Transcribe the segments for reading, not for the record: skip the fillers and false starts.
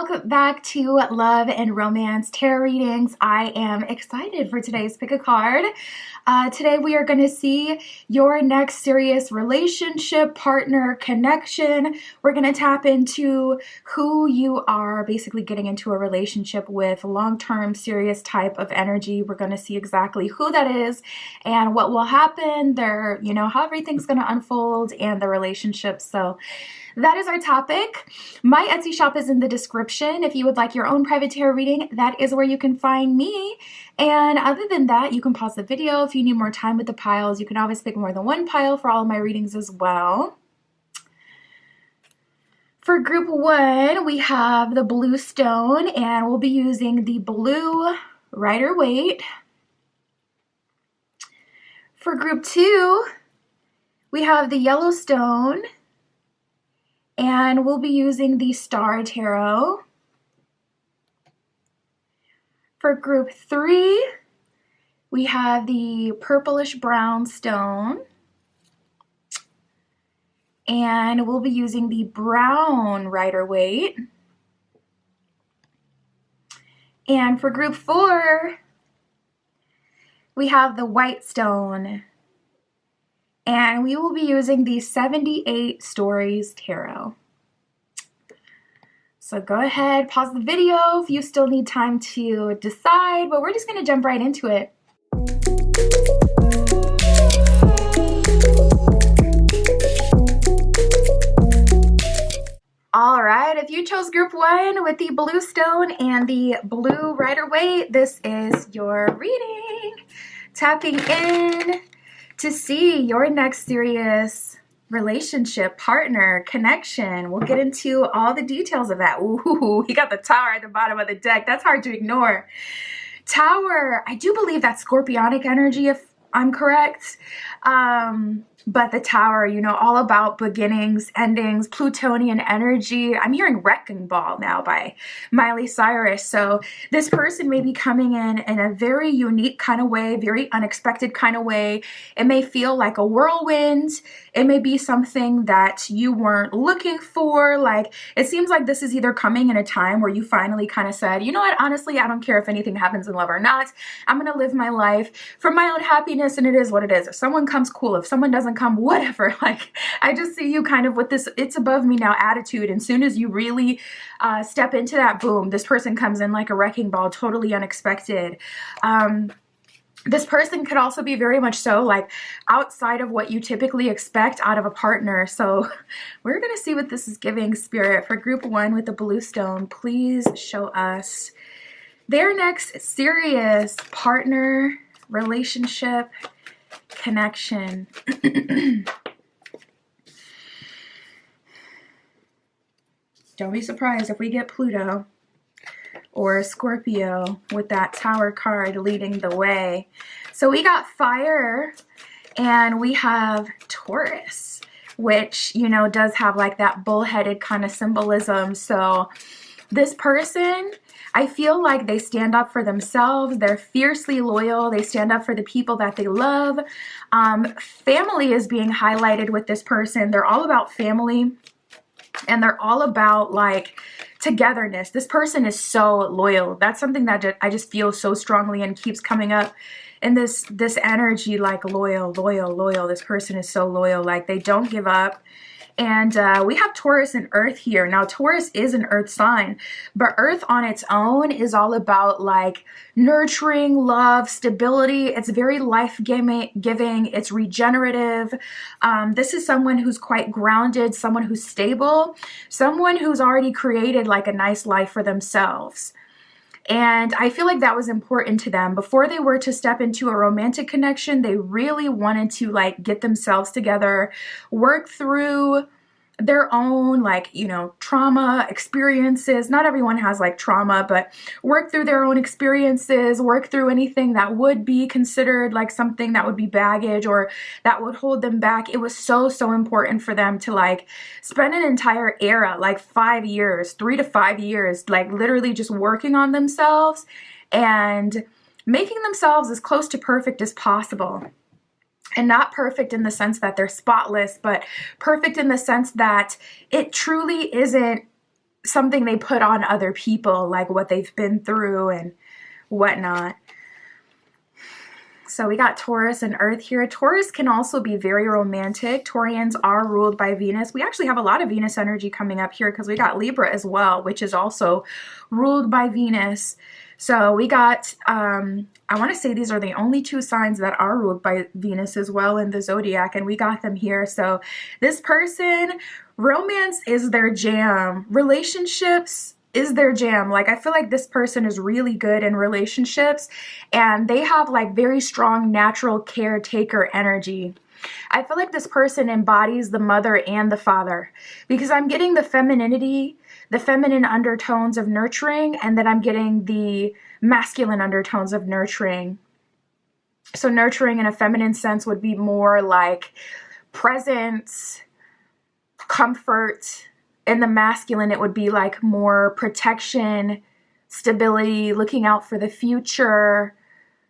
welcome back to Love and Romance Tarot Readings. I am excited for today's pick a card. Today we are going to see your next serious relationship, partner, connection. We're going to tap into who you are basically getting into a relationship with, long-term, serious type of energy. We're going to see exactly who that is and what will happen there, how everything's going to unfold and the relationship. So that is our topic. My Etsy shop is in the description. If you would like your own private tarot reading, that is where you can find me. And other than that, you can pause the video if you need more time with the piles. You can always pick more than one pile for all of my readings as well. For group one, we have the blue stone, and we'll be using the blue Rider-Waite. For group two, we have the yellow stone, and we'll be using the Star Tarot. For group three, we have the purplish brown stone, and we'll be using the brown Rider-Waite. And for group four, we have the white stone, and we will be using the 78 Stories Tarot. So go ahead, pause the video if you still need time to decide, but we're just going to jump right into it. All right, if you chose group one with the blue stone and the blue Rider-Waite, this is your reading. Tapping in to see your next serious relationship, partner, connection. We'll get into all the details of that. Ooh, he got the Tower at the bottom of the deck. That's hard to ignore. Tower, I do believe that's Scorpionic energy, if I'm correct. But the Tower, all about beginnings, endings, Plutonian energy. I'm hearing Wrecking Ball now by Miley Cyrus. So this person may be coming in a very unique kind of way, very unexpected kind of way. It may feel like a whirlwind. It may be something that you weren't looking for. Like, it seems like this is either coming in a time where you finally kind of said, you know what, honestly, I don't care if anything happens in love or not. I'm going to live my life for my own happiness, and it is what it is. If someone comes, cool. If someone doesn't come, whatever. Like, I just see you kind of with this it's above me now attitude, and soon as you really step into that, boom, this person comes in like a wrecking ball, totally unexpected. This person could also be very much so like outside of what you typically expect out of a partner. So we're going to see what this is giving, Spirit. For group one with the blue stone, please show us their next serious partner, relationship, connection. Don't be surprised if we get Pluto or Scorpio with that Tower card leading the way. So we got fire, and we have Taurus, which, does have like that bullheaded kind of symbolism. So this person, I feel like they stand up for themselves. They're fiercely loyal. They stand up for the people that they love. Family is being highlighted with this person. They're all about family, and they're all about like togetherness. This person is so loyal. That's something that I just feel so strongly and keeps coming up in this energy, like loyal. This person is so loyal. Like, they don't give up. And we have Taurus and Earth here. Now, Taurus is an Earth sign, but Earth on its own is all about like nurturing, love, stability. It's very life-giving. It's regenerative. This is someone who's quite grounded, someone who's stable, someone who's already created like a nice life for themselves. And I feel like that was important to them. Before they were to step into a romantic connection, they really wanted to like get themselves together, work through their own like, trauma experiences. Not everyone has like trauma, but work through their own experiences, work through anything that would be considered like something that would be baggage or that would hold them back. It was so important for them to like spend an entire era, like 5 years, 3 to 5 years, like literally just working on themselves and making themselves as close to perfect as possible. And not perfect in the sense that they're spotless, but perfect in the sense that it truly isn't something they put on other people, like what they've been through and whatnot. So we got Taurus and Earth here. Taurus can also be very romantic. Taurians are ruled by Venus. We actually have a lot of Venus energy coming up here because we got Libra as well, which is also ruled by Venus. So we got, I want to say these are the only two signs that are ruled by Venus as well in the zodiac, and we got them here. So this person, romance is their jam. Relationships is their jam. Like, I feel like this person is really good in relationships, and they have like very strong natural caretaker energy. I feel like this person embodies the mother and the father, because I'm getting the femininity, the feminine undertones of nurturing, and then I'm getting the masculine undertones of nurturing. So nurturing in a feminine sense would be more like presence, comfort. In the masculine, it would be like more protection, stability, looking out for the future,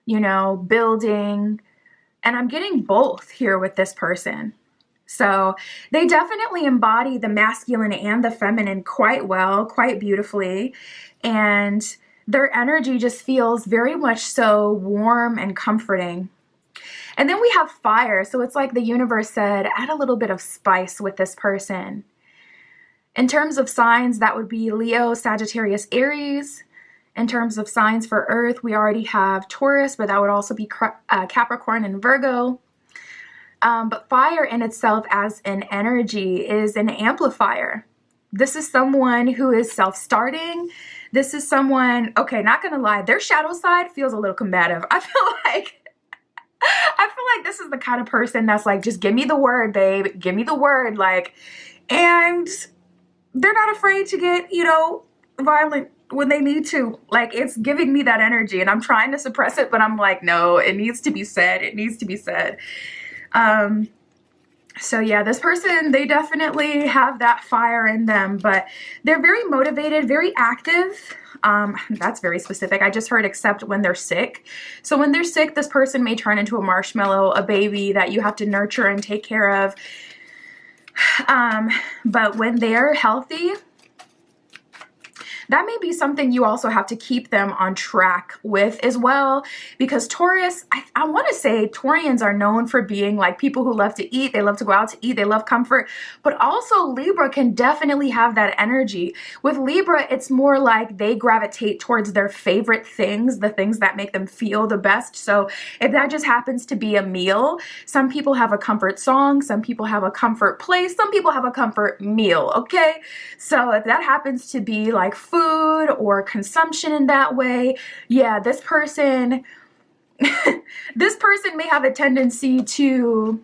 you know, building. And I'm getting both here with this person. So they definitely embody the masculine and the feminine quite well, quite beautifully. And their energy just feels very much so warm and comforting. And then we have fire. So it's like the universe said, add a little bit of spice with this person. In terms of signs, that would be Leo, Sagittarius, Aries. In terms of signs for Earth, we already have Taurus, but that would also be Capricorn and Virgo. But fire in itself as an energy is an amplifier. This is someone who is self-starting. This is someone, okay, not gonna lie, their shadow side feels a little combative. I feel like this is the kind of person that's like, just give me the word, babe. Give me the word, like, and they're not afraid to get, you know, violent when they need to. Like, it's giving me that energy, and I'm trying to suppress it, but I'm like, no, it needs to be said. It needs to be said. So yeah, this person, they definitely have that fire in them, but they're very motivated, very active. That's very specific. I just heard except when they're sick. So when they're sick, this person may turn into a marshmallow, a baby that you have to nurture and take care of. But when they're healthy, that may be something you also have to keep them on track with as well, because Taurus, I want to say Taurians are known for being like people who love to eat. They love to go out to eat. They love comfort, but also Libra can definitely have that energy. With Libra, it's more like they gravitate towards their favorite things, the things that make them feel the best. So if that just happens to be a meal, some people have a comfort song, some people have a comfort place, some people have a comfort meal, okay? So if that happens to be like food or consumption in that way, yeah, this person this person may have a tendency to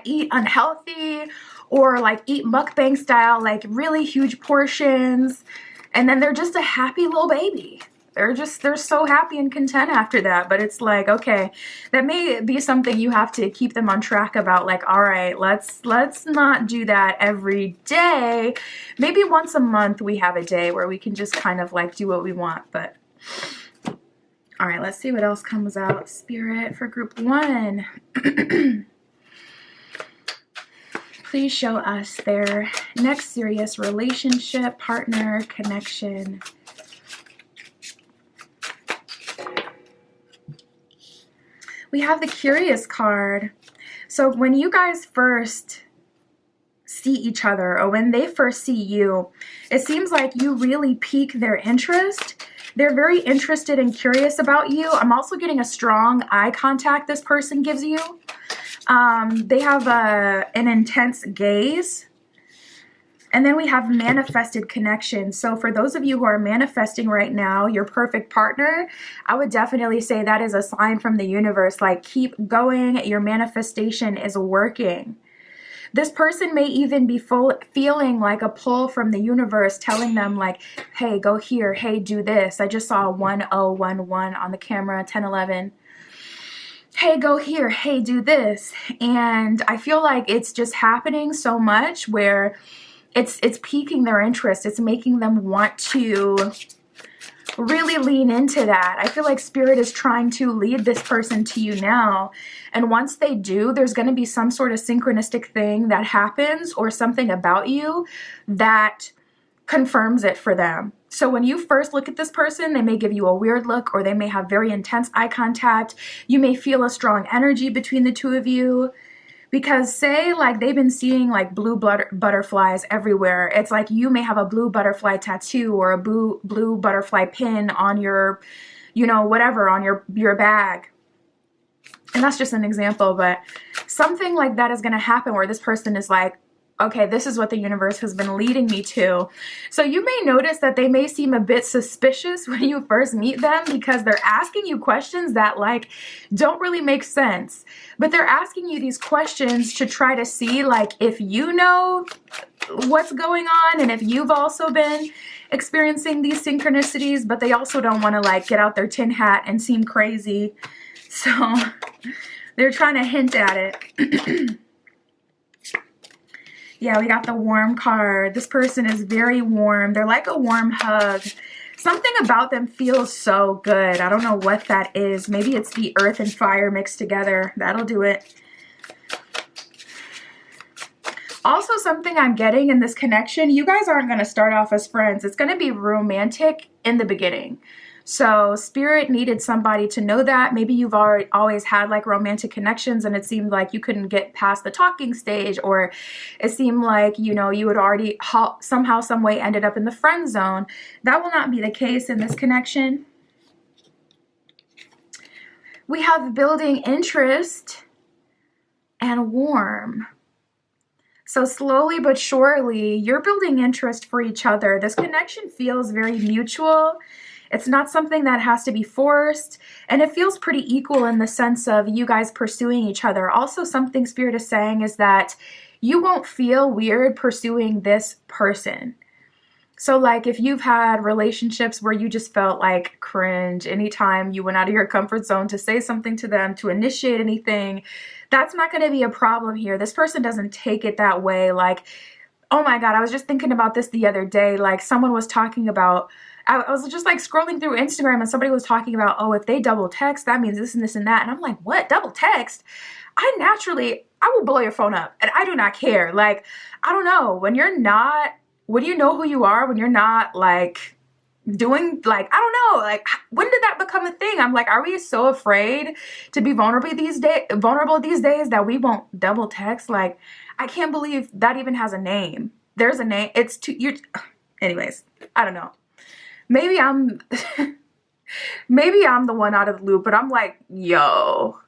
eat unhealthy, or like eat mukbang style, like really huge portions, and then they're just a happy little baby. They're so happy and content after that. But it's like, okay, that may be something you have to keep them on track about. Like, all right, let's not do that every day. Maybe once a month we have a day where we can just kind of like do what we want. But all right, let's see what else comes out. Spirit for group 1. Please show us their next serious relationship, partner, connection. We have the Curious card. So when you guys first see each other, or when they first see you, it seems like you really pique their interest. They're very interested and curious about you. I'm also getting a strong eye contact this person gives you. They have an intense gaze. And then we have manifested connection. So for those of you who are manifesting right now, your perfect partner, I would definitely say that is a sign from the universe. Like, keep going. Your manifestation is working. This person may even be feeling like a pull from the universe telling them like, hey, go here. Hey, do this. I just saw 1011 on the camera, 1011. Hey, go here. Hey, do this. And I feel like it's just happening so much where it's piquing their interest. It's making them want to really lean into that. I feel like Spirit is trying to lead this person to you now. And once they do, there's going to be some sort of synchronistic thing that happens, or something about you that confirms it for them. So when you first look at this person, they may give you a weird look, or they may have very intense eye contact. You may feel a strong energy between the two of you. Because say like they've been seeing like blue butterflies everywhere. It's like you may have a blue butterfly tattoo or a blue butterfly pin on your, you know, whatever, on your bag. And that's just an example, but something like that is going to happen where this person is like, okay, this is what the universe has been leading me to. So you may notice that they may seem a bit suspicious when you first meet them, because they're asking you questions that like don't really make sense. But they're asking you these questions to try to see like if you know what's going on and if you've also been experiencing these synchronicities, but they also don't want to like get out their tin hat and seem crazy. So they're trying to hint at it. Yeah, we got the warm card. This person is very warm. They're like a warm hug. Something about them feels so good. I don't know what that is. Maybe it's the earth and fire mixed together. That'll do it. Also, something I'm getting in this connection, you guys aren't going to start off as friends. It's going to be romantic in the beginning. So Spirit needed somebody to know that. Maybe you've always had like romantic connections and it seemed like you couldn't get past the talking stage, or it seemed like, you know, you had already somehow, some way ended up in the friend zone. That will not be the case in this connection. We have building interest and warm. So slowly but surely, you're building interest for each other. This connection feels very mutual. It's not something that has to be forced, and it feels pretty equal in the sense of you guys pursuing each other. Also, something Spirit is saying is that you won't feel weird pursuing this person. So like if you've had relationships where you just felt like cringe anytime you went out of your comfort zone to say something to them, to initiate anything, that's not going to be a problem here. This person doesn't take it that way. Like, oh my God, I was just thinking about this the other day. Like someone was talking about, I was just like scrolling through Instagram and somebody was talking about, oh, if they double text, that means this and this and that. And I'm like, what? Double text? I will blow your phone up and I do not care. Like, I don't know. When you know who you are, when you're not like doing like, I don't know, like when did that become a thing? I'm like, are we so afraid to be vulnerable these days that we won't double text? Like, I can't believe that even has a name. There's a name. Anyways, I don't know. Maybe I'm the one out of the loop, but I'm like, yo,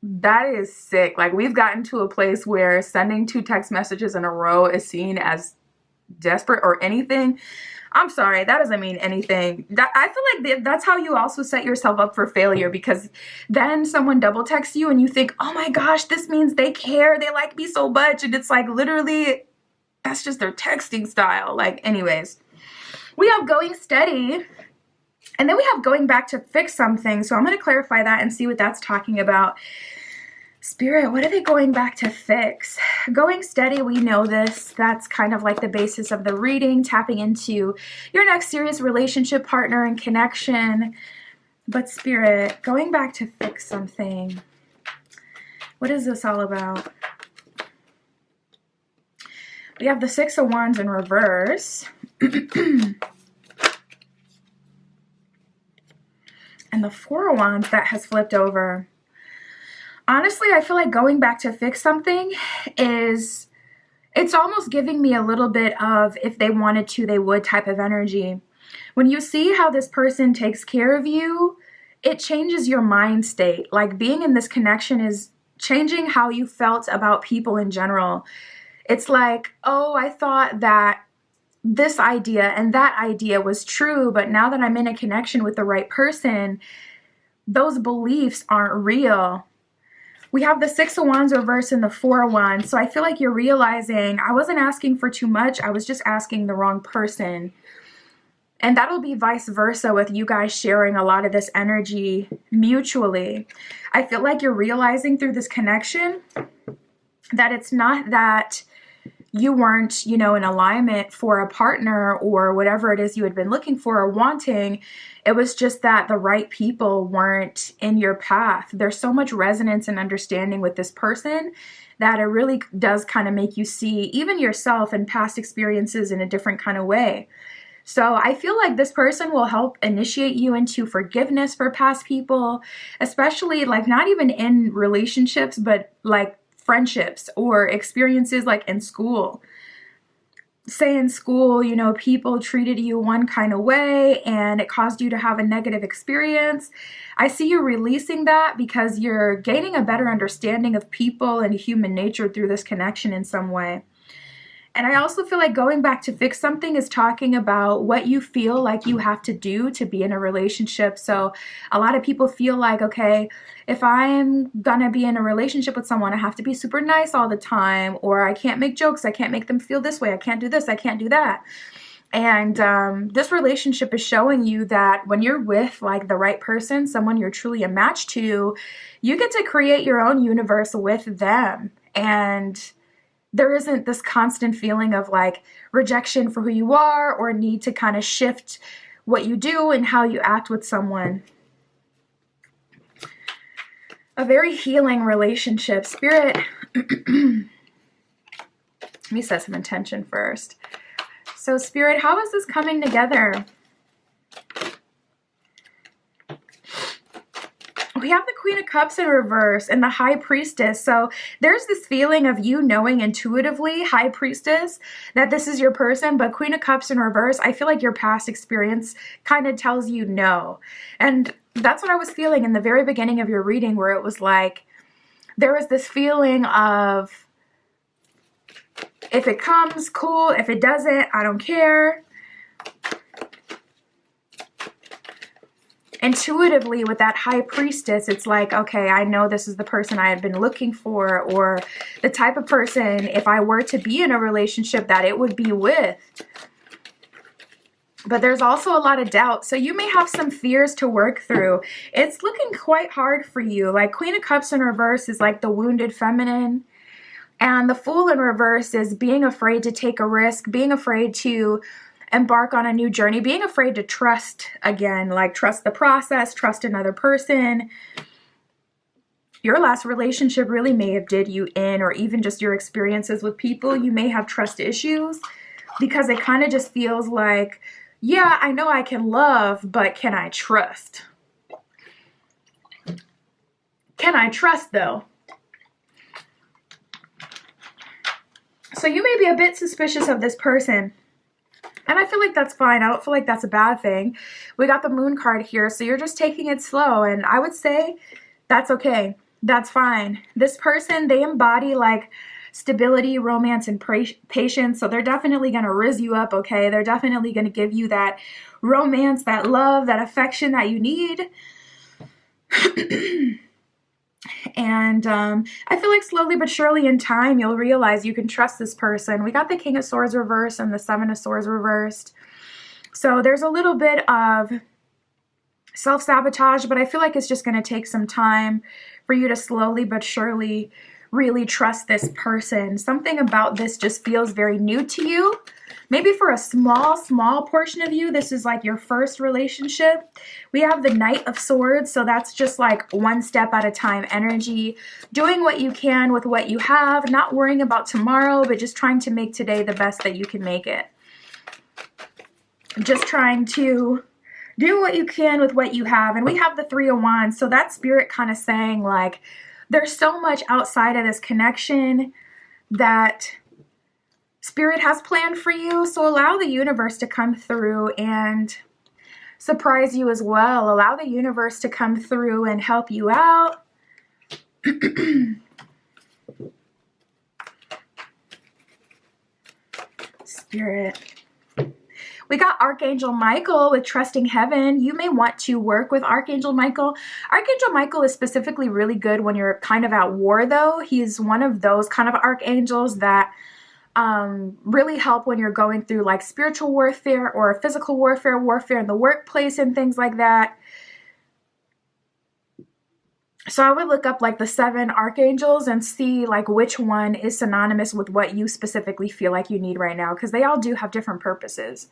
that is sick. Like we've gotten to a place where sending 2 text messages in a row is seen as desperate or anything. I'm sorry, that doesn't mean anything. I feel like that's how you also set yourself up for failure, because then someone double texts you and you think, oh my gosh, this means they care, they like me so much, and it's like literally that's just their texting style. Like, anyways, we have going steady, and then we have going back to fix something. So I'm going to clarify that and see what that's talking about. Spirit, what are they going back to fix? Going steady, we know this. That's kind of like the basis of the reading, tapping into your next serious relationship partner and connection. But Spirit, going back to fix something. What is this all about? We have the 6 of Wands in reverse. And the 4 of Wands that has flipped over. Honestly, I feel like going back to fix something it's almost giving me a little bit of if they wanted to, they would type of energy. When you see how this person takes care of you, it changes your mind state. Like being in this connection is changing how you felt about people in general. It's like, oh, I thought that this idea and that idea was true, but now that I'm in a connection with the right person, those beliefs aren't real. We have the 6 of Wands reverse and the 4 of Wands. So I feel like you're realizing I wasn't asking for too much. I was just asking the wrong person. And that'll be vice versa with you guys sharing a lot of this energy mutually. I feel like you're realizing through this connection that it's not that you weren't, in alignment for a partner or whatever it is you had been looking for or wanting. It was just that the right people weren't in your path. There's so much resonance and understanding with this person that it really does kind of make you see even yourself and past experiences in a different kind of way. So I feel like this person will help initiate you into forgiveness for past people, especially like not even in relationships, but like friendships or experiences like in school. Say in school, people treated you one kind of way and it caused you to have a negative experience. I see you releasing that because you're gaining a better understanding of people and human nature through this connection in some way. And I also feel like going back to fix something is talking about what you feel like you have to do to be in a relationship. So a lot of people feel like, okay, if I'm gonna be in a relationship with someone, I have to be super nice all the time, or I can't make jokes, I can't make them feel this way, I can't do this, I can't do that. And this relationship is showing you that when you're with like the right person, someone you're truly a match to, you get to create your own universe with them. And there isn't this constant feeling of like rejection for who you are or need to kind of shift what you do and how you act with someone. A very healing relationship. Spirit, let me set some intention first. So Spirit, how is this coming together? We have the Queen of Cups in reverse and the High Priestess. So there's this feeling of you knowing intuitively, High Priestess, that this is your person. But Queen of Cups in reverse, I feel like your past experience kind of tells you no. And that's what I was feeling in the very beginning of your reading, where it was like, there was this feeling of, if it comes, cool. If it doesn't, I don't care. Intuitively with that High Priestess, it's like, okay, I know this is the person I had been looking for, or the type of person, if I were to be in a relationship, that it would be with. But there's also a lot of doubt. So you may have some fears to work through. It's looking quite hard for you. Like Queen of Cups in reverse is like the wounded feminine. And the Fool in reverse is being afraid to take a risk, being afraid to embark on a new journey, being afraid to trust again, like trust the process, trust another person. Your last relationship really may have did you in, or even just your experiences with people, you may have trust issues because it kind of just feels like, yeah, I know I can love, but can I trust? Can I trust though? So you may be a bit suspicious of this person. And I feel like that's fine. I don't feel like that's a bad thing. We got the Moon card here, so you're just taking it slow. And I would say that's okay. That's fine. This person, they embody like stability, romance, and patience. So they're definitely going to rizz you up, okay? They're definitely going to give you that romance, that love, that affection that you need. And I feel like slowly but surely in time, you'll realize you can trust this person. We got the King of Swords reversed and the Seven of Swords reversed. So there's a little bit of self-sabotage, but I feel like it's just going to take some time for you to slowly but surely really trust this person. Something about this just feels very new to you. Maybe for a small portion of you, this is like your first relationship. We have the Knight of Swords, so that's just like one step at a time energy. Doing what you can with what you have, not worrying about tomorrow, but just trying to make today the best that you can make it. Just trying to do what you can with what you have. And we have the Three of Wands, so that Spirit kind of saying like, there's so much outside of this connection that Spirit has planned for you. So allow the universe to come through and surprise you as well. Allow the universe to come through and help you out. Spirit. We got Archangel Michael with Trusting Heaven. You may want to work with Archangel Michael. Archangel Michael is specifically really good when you're kind of at war though. He's one of those kind of archangels that really help when you're going through like spiritual warfare or physical warfare in the workplace and things like that. So I would look up like the 7 archangels and see like which one is synonymous with what you specifically feel like you need right now, because they all do have different purposes.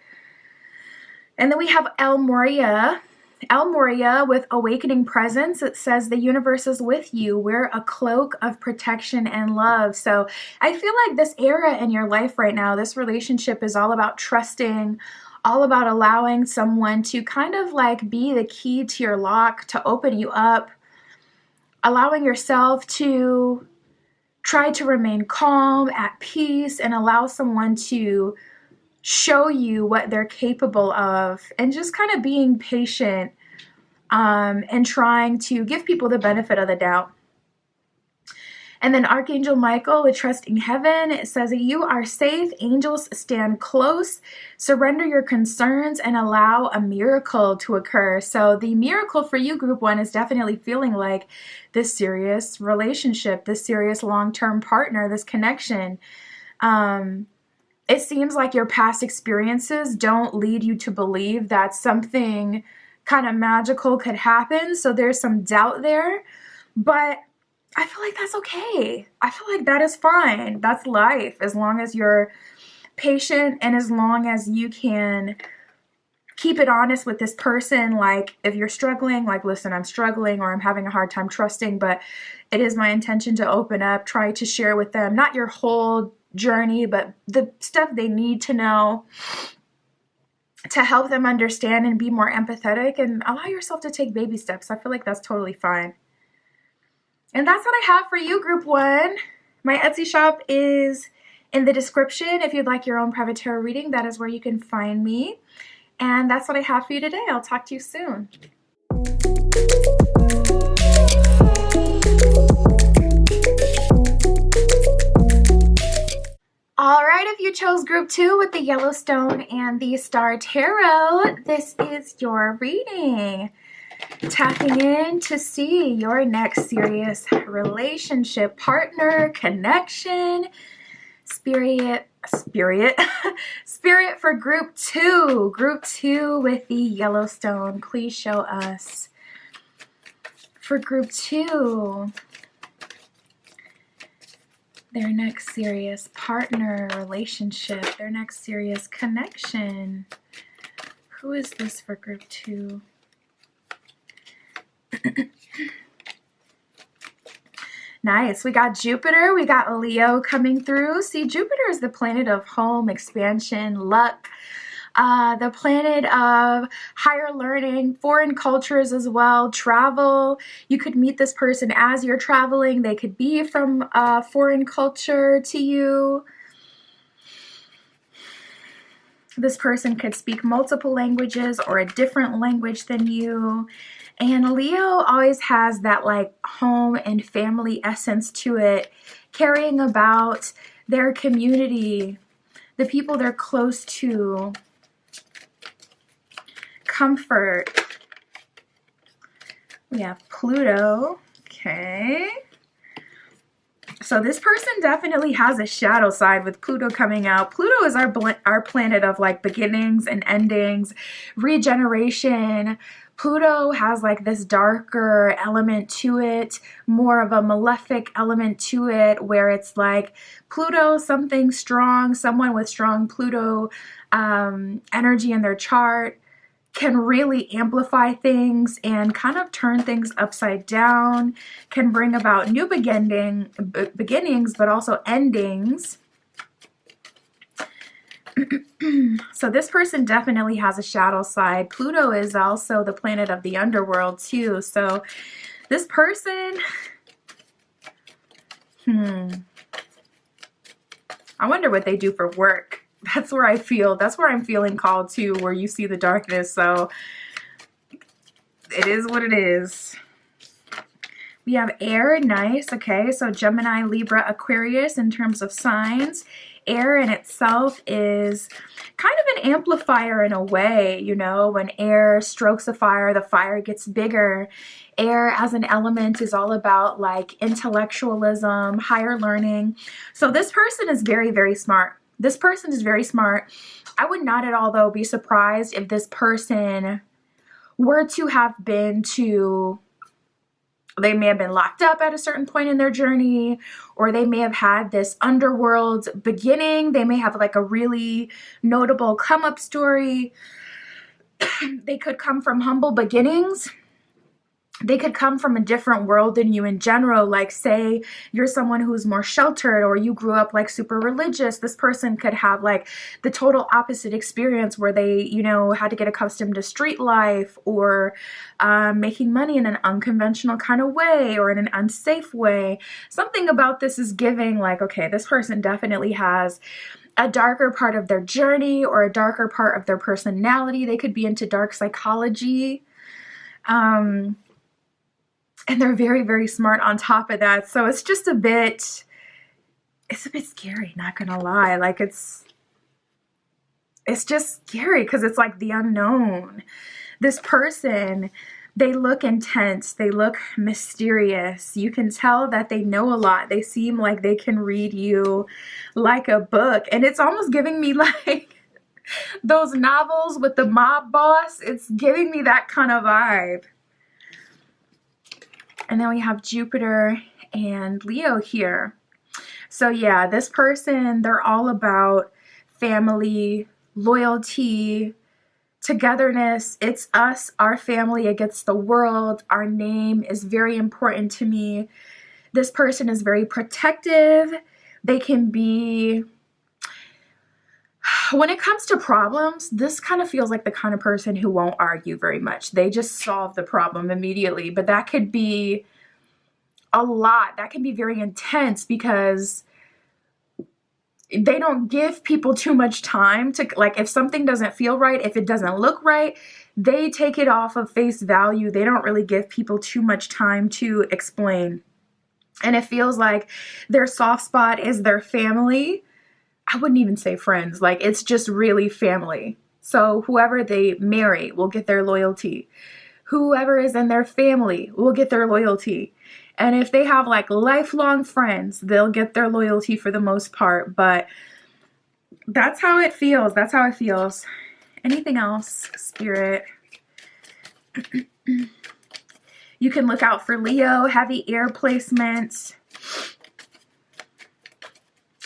And then we have El Moria. El Moria with awakening presence. It says the universe is with you. Wear a cloak of protection and love. So I feel like this era in your life right now, this relationship is all about trusting, all about allowing someone to kind of like be the key to your lock, to open you up, allowing yourself to try to remain calm, at peace, and allow someone to show you what they're capable of, and just kind of being patient and trying to give people the benefit of the doubt. And then Archangel Michael with trusting heaven. It says that you are safe. Angels stand close. Surrender your concerns and allow a miracle to occur. So the miracle for you, group 1, is definitely feeling like this serious relationship, this serious long-term partner, this connection. It seems like your past experiences don't lead you to believe that something kind of magical could happen. So there's some doubt there, but I feel like that's okay. I feel like that is fine. That's life, as long as you're patient and as long as you can keep it honest with this person. Like if you're struggling, like, listen, I'm struggling or I'm having a hard time trusting, but it is my intention to open up, try to share with them, not your whole journey, but the stuff they need to know to help them understand and be more empathetic, and allow yourself to take baby steps. I feel like that's totally fine. And that's what I have for you, group 1. My Etsy shop is in the description. If you'd like your own private tarot reading, that is where you can find me. And that's what I have for you today. I'll talk to you soon. All right, if you chose group 2 with the Yellowstone and the Star Tarot, this is your reading. Tapping in to see your next serious relationship, partner, connection, spirit for group 2. Group 2 with the Yellowstone. Please show us for group 2 their next serious partner, relationship, their next serious connection. Who is this for group 2? Nice. We got Jupiter. We got Leo coming through. See, Jupiter is the planet of home, expansion, luck, the planet of higher learning, foreign cultures as well, travel. You could meet this person as you're traveling. They could be from a foreign culture to you. This person could speak multiple languages or a different language than you. And Leo always has that like home and family essence to it, caring about their community, the people they're close to, comfort. We have Pluto. Okay. So this person definitely has a shadow side with Pluto coming out. Pluto is our planet of like beginnings and endings, regeneration. Pluto has like this darker element to it, more of a malefic element to it, where it's like Pluto, something strong, someone with strong Pluto energy in their chart can really amplify things and kind of turn things upside down, can bring about new beginnings, but also endings. So this person definitely has a shadow side. Pluto is also the planet of the underworld too. So this person, I wonder what they do for work. That's where I'm feeling called to, where you see the darkness. So it is what it is. We have air, nice. Okay, so Gemini, Libra, Aquarius in terms of signs. Air in itself is kind of an amplifier in a way, you know, when air strokes a fire, the fire gets bigger. Air as an element is all about like intellectualism, higher learning. So this person is very, very smart. This person is very smart. I would not at all, though, be surprised if this person were to have been to They may have been locked up at a certain point in their journey, or they may have had this underworld beginning. They may have like a really notable come up story. They could come from humble beginnings. They could come from a different world than you in general. Like, say you're someone who's more sheltered, or you grew up like super religious. This person could have like the total opposite experience where they, you know, had to get accustomed to street life, or making money in an unconventional kind of way, or in an unsafe way. Something about this is giving like, okay, this person definitely has a darker part of their journey or a darker part of their personality. They could be into dark psychology. And they're very, very smart on top of that. So it's just a bit scary, not gonna lie. Like it's just scary because it's like the unknown. This person, they look intense. They look mysterious. You can tell that they know a lot. They seem like they can read you like a book. And it's almost giving me like those novels with the mob boss. It's giving me that kind of vibe. And then we have Jupiter and Leo here. So yeah, this person, they're all about family, loyalty, togetherness. It's us, our family against the world. Our name is very important to me. This person is very protective. They can be, when it comes to problems, this kind of feels like the kind of person who won't argue very much. They just solve the problem immediately. But that could be a lot. That can be very intense because they don't give people too much time to, like, if something doesn't feel right, if it doesn't look right, they take it off of face value. They don't really give people too much time to explain. And it feels like their soft spot is their family. I wouldn't even say friends. Like, it's just really family. So whoever they marry will get their loyalty. Whoever is in their family will get their loyalty. And if they have like lifelong friends, they'll get their loyalty for the most part. But that's how it feels. That's how it feels. Anything else, Spirit? You can look out for Leo, heavy air placements.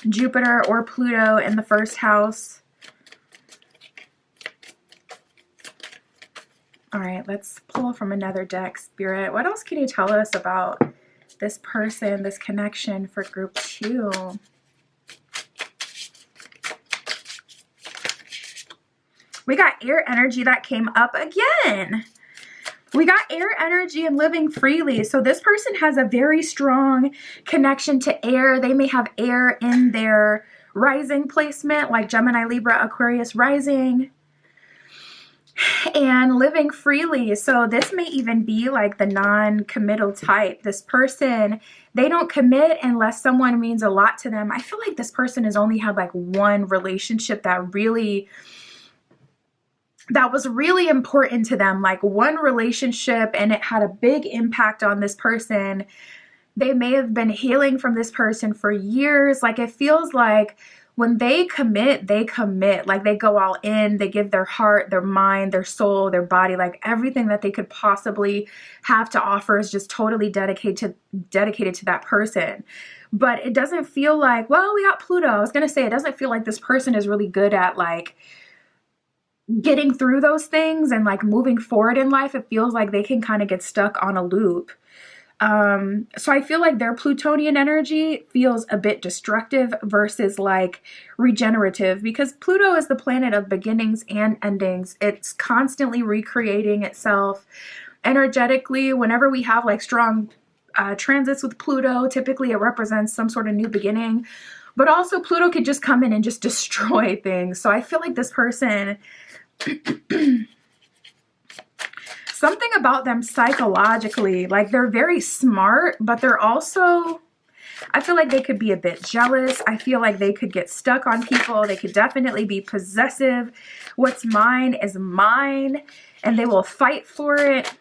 Jupiter or Pluto in the first house. All right, let's pull from another deck, Spirit. What else can you tell us about this person, this connection for group 2? We got air energy that came up again. We got air energy and living freely. So this person has a very strong connection to air. They may have air in their rising placement, like Gemini, Libra, Aquarius rising. And living freely. So this may even be like the non-committal type. This person, they don't commit unless someone means a lot to them. I feel like this person has only had like one relationship that was really important to them, like one relationship, and it had a big impact on this person. They may have been healing from this person for years. Like, it feels like when they commit, like they go all in, they give their heart, their mind, their soul, their body, like everything that they could possibly have to offer is just totally dedicated to that person. But it doesn't feel like, well, we got Pluto. I was going to say, it doesn't feel like this person is really good at like getting through those things and like moving forward in life. It feels like they can kind of get stuck on a loop. So I feel like their Plutonian energy feels a bit destructive versus like regenerative, because Pluto is the planet of beginnings and endings. It's constantly recreating itself energetically. Whenever we have like strong transits with Pluto, typically it represents some sort of new beginning. But also Pluto could just come in and just destroy things. So I feel like this person, something about them psychologically, like they're very smart, but they're also, I feel like they could be a bit jealous. I feel like they could get stuck on people. They could definitely be possessive. What's mine is mine, and they will fight for it.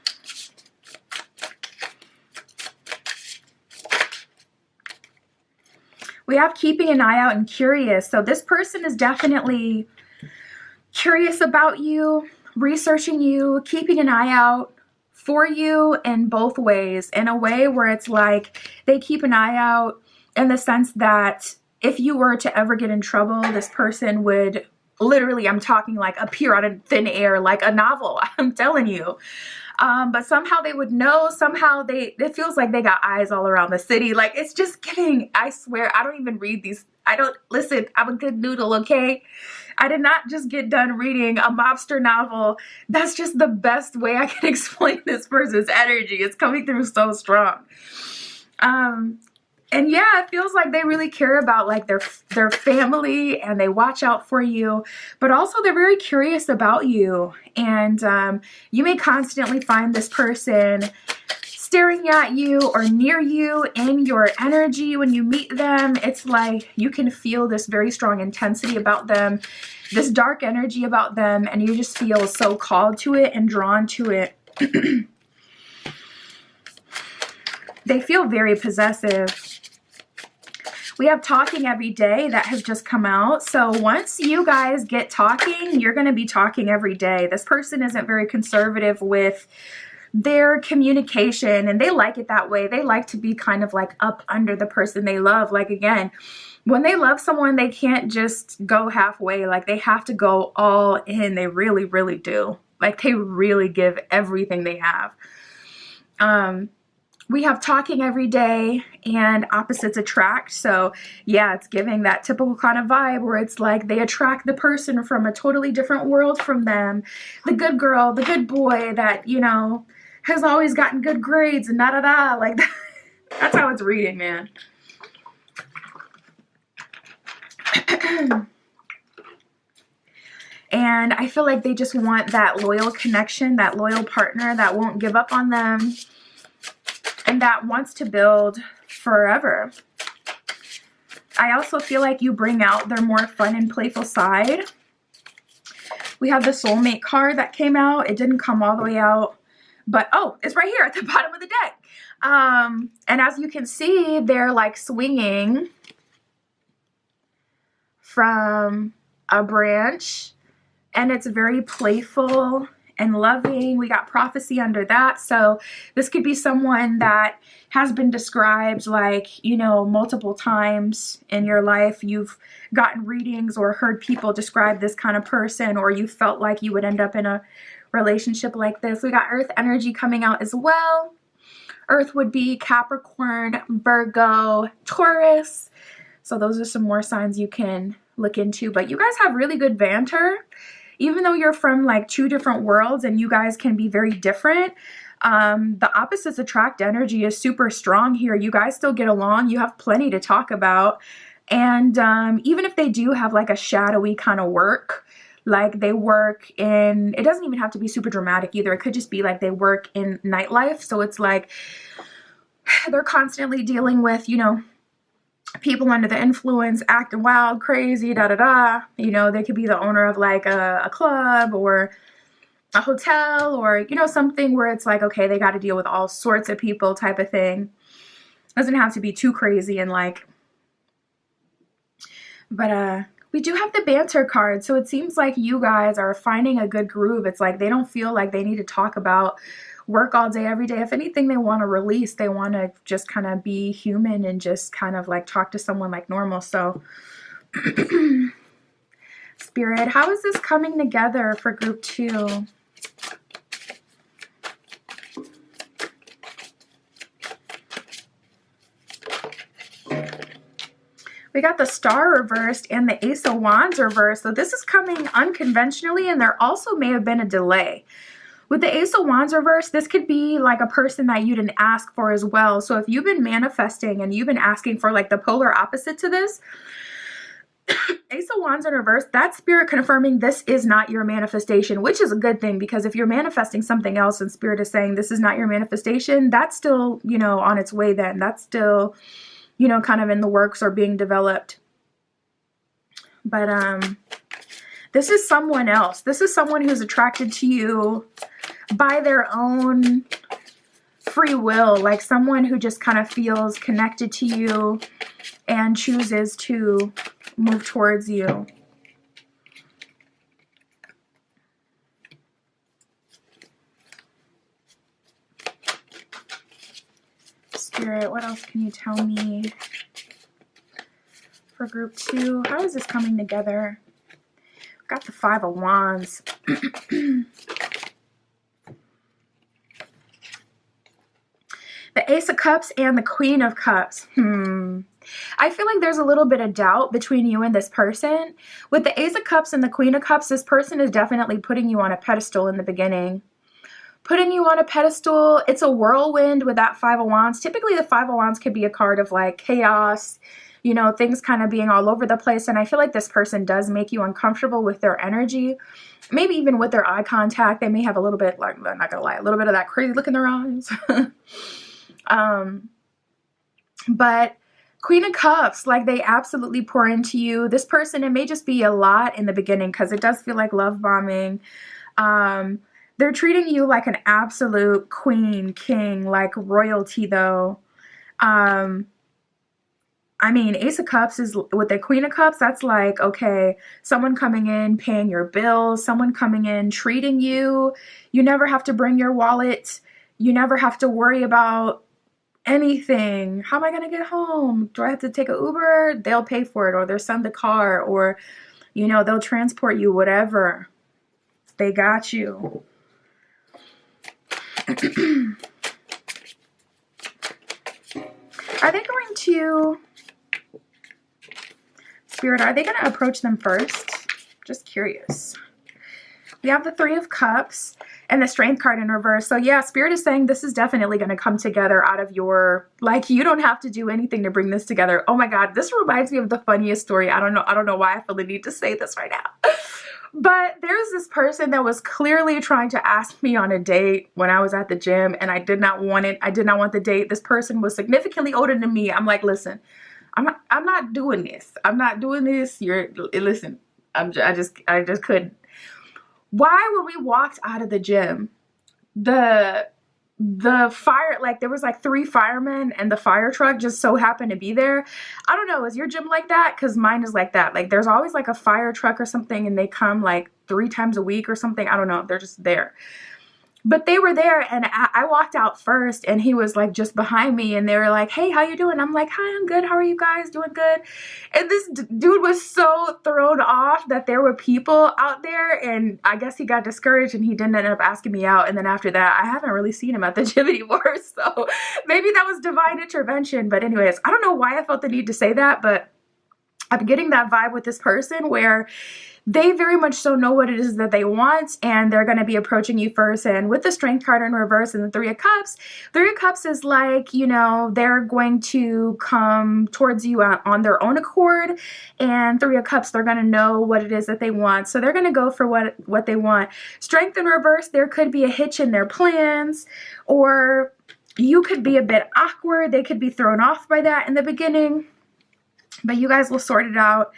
We have keeping an eye out and curious. So this person is definitely curious about you, researching you, keeping an eye out for you in both ways. In a way where it's like they keep an eye out in the sense that if you were to ever get in trouble, this person would literally, I'm talking like appear out of thin air, like a novel, I'm telling you. But somehow they would know, somehow it feels like they got eyes all around the city. Like, it's just giving, I swear, I don't even read these. Listen, I'm a good noodle, okay? I did not just get done reading a mobster novel. That's just the best way I can explain this person's energy. It's coming through so strong. And yeah, it feels like they really care about like their family, and they watch out for you, but also they're very curious about you. And you may constantly find this person staring at you or near you in your energy when you meet them. It's like you can feel this very strong intensity about them, this dark energy about them, and you just feel so called to it and drawn to it. They feel very possessive. We have talking every day that has just come out. So once you guys get talking, you're going to be talking every day. This person isn't very conservative with their communication, and they like it that way. They like to be kind of like up under the person they love. Like, again, when they love someone, they can't just go halfway. Like, they have to go all in. They really, really do. Like, they really give everything they have. We have talking every day and opposites attract. So yeah, it's giving that typical kind of vibe where it's like they attract the person from a totally different world from them. The good girl, the good boy that, you know, has always gotten good grades and da-da-da. Like, that's how it's reading, man. And I feel like they just want that loyal connection, that loyal partner that won't give up on them, and that wants to build forever. I also feel like you bring out their more fun and playful side. We have the soulmate card that came out. It didn't come all the way out, but oh, it's right here at the bottom of the deck. And as you can see, they're like swinging from a branch, and it's very playful and loving. We got prophecy under that. So this could be someone that has been described like, you know, multiple times in your life. You've gotten readings or heard people describe this kind of person, or you felt like you would end up in a relationship like this. We got earth energy coming out as well. Earth would be Capricorn, Virgo, Taurus. So those are some more signs you can look into. But you guys have really good banter. Even though you're from like two different worlds and you guys can be very different, the opposites attract energy is super strong here. You guys still get along. You have plenty to talk about. And even if they do have like a shadowy kind of work, like they work in, it doesn't even have to be super dramatic either. It could just be like they work in nightlife. So it's like they're constantly dealing with, you know, people under the influence, acting wild, crazy, da-da-da. You know, they could be the owner of like a club or a hotel, or, you know, something where it's like, okay, they got to deal with all sorts of people type of thing. Doesn't have to be too crazy and like, but we do have the banter card. So it seems like you guys are finding a good groove. It's like they don't feel like they need to talk about work all day, every day. If anything, they want to release. They want to just kind of be human and just kind of like talk to someone like normal. So Spirit, how is this coming together for group 2? We got the Star reversed and the Ace of Wands reversed. So this is coming unconventionally, and there also may have been a delay. With the Ace of Wands reversed, this could be like a person that you didn't ask for as well. So if you've been manifesting and you've been asking for like the polar opposite to this, Ace of Wands in reverse, that's Spirit confirming this is not your manifestation, which is a good thing, because if you're manifesting something else and Spirit is saying this is not your manifestation, that's still, you know, on its way then. That's still, you know, kind of in the works or being developed. But this is someone else. This is someone who's attracted to you by their own free will, like someone who just kind of feels connected to you and chooses to move towards you. Spirit, what else can you tell me for group 2? How is this coming together? Got the 5 of Wands. The Ace of Cups and the Queen of Cups. I feel like there's a little bit of doubt between you and this person. With the Ace of Cups and the Queen of Cups, this person is definitely putting you on a pedestal in the beginning. Putting you on a pedestal. It's a whirlwind with that 5 of Wands. Typically, the 5 of Wands could be a card of like chaos, you know, things kind of being all over the place. And I feel like this person does make you uncomfortable with their energy. Maybe even with their eye contact. They may have a little bit, like, I'm not gonna lie, a little bit of that crazy look in their eyes. But Queen of Cups, like, they absolutely pour into you. This person, it may just be a lot in the beginning because it does feel like love bombing. They're treating you like an absolute queen, king, like royalty though. I mean, Ace of Cups is with the Queen of Cups. That's like, okay, someone coming in, paying your bills, someone coming in, treating you. You never have to bring your wallet. You never have to worry about anything. How am I going to get home? Do I have to take an Uber? They'll pay for it, or they'll send the car, or, you know, they'll transport you, whatever. They got you. Are they going to, Spirit, are they going to approach them first? Just curious. We have the 3 of Cups and the Strength card in reverse. So yeah, Spirit is saying this is definitely going to come together out of your, like, you don't have to do anything to bring this together. Oh my God, this reminds me of the funniest story. I don't know why I feel the need to say this right now. But there's this person that was clearly trying to ask me on a date when I was at the gym, and I did not want it. I did not want the date. This person was significantly older than me. I'm like, listen, I'm not doing this. I'm not doing this. Listen, I just couldn't. Why, when we walked out of the gym, the fire, like, there was like 3 firemen and the fire truck just so happened to be there. I don't know, is your gym like that? Because mine is like that. Like, there's always like a fire truck or something, and they come like 3 times a week or something. I don't know, they're just there. But they were there, and I walked out first, and he was like just behind me, and they were like, hey, how you doing? I'm like, hi, I'm good. How are you guys? Doing good. And this dude was so thrown off that there were people out there, and I guess he got discouraged, and he didn't end up asking me out. And then after that, I haven't really seen him at the gym anymore. So maybe that was divine intervention. But anyways, I don't know why I felt the need to say that, but I'm getting that vibe with this person where they very much so know what it is that they want, and they're going to be approaching you first. And with the Strength card in reverse and the 3 of Cups is like, you know, they're going to come towards you on their own accord. And 3 of Cups, they're going to know what it is that they want. So they're going to go for what they want. Strength in reverse, there could be a hitch in their plans, or you could be a bit awkward. They could be thrown off by that in the beginning. But you guys will sort it out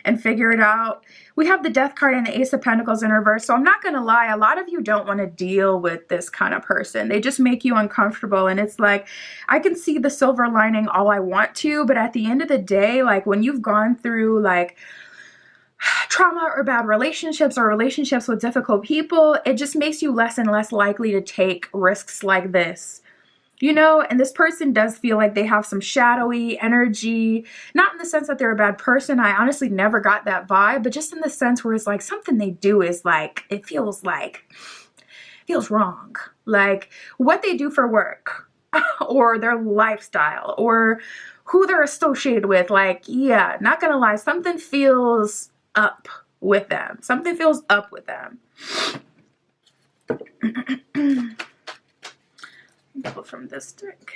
and figure it out. We have the Death card and the Ace of Pentacles in reverse. So I'm not going to lie, a lot of you don't want to deal with this kind of person. They just make you uncomfortable. And it's like, I can see the silver lining all I want to, but at the end of the day, like, when you've gone through like trauma or bad relationships or relationships with difficult people, it just makes you less and less likely to take risks like this. You know, and this person does feel like they have some shadowy energy, not in the sense that they're a bad person. I honestly never got that vibe, but just in the sense where it's like something they do is like, it feels wrong. Like what they do for work or their lifestyle or who they're associated with. Like, yeah, not gonna lie, something feels up with them. Something feels up with them. Pull from this deck.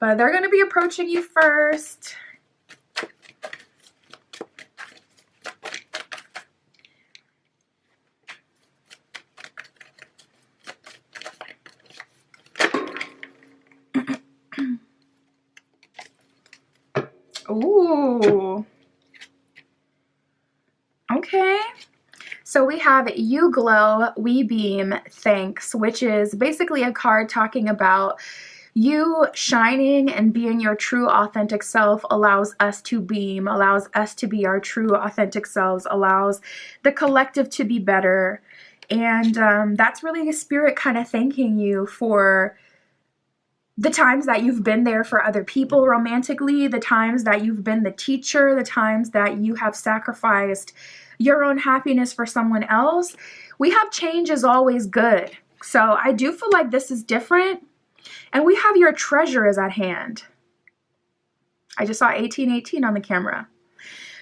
But they're going to be approaching you first. Ooh. Okay. So we have You Glow, We Beam, Thanks, which is basically a card talking about you shining and being your true authentic self allows us to beam, allows us to be our true authentic selves, allows the collective to be better. And that's really a spirit kind of thanking you for the times that you've been there for other people romantically, the times that you've been the teacher, the times that you have sacrificed your own happiness for someone else. We have change is always good. So I do feel like this is different. And we have your treasure is at hand. I just saw 1818 on the camera.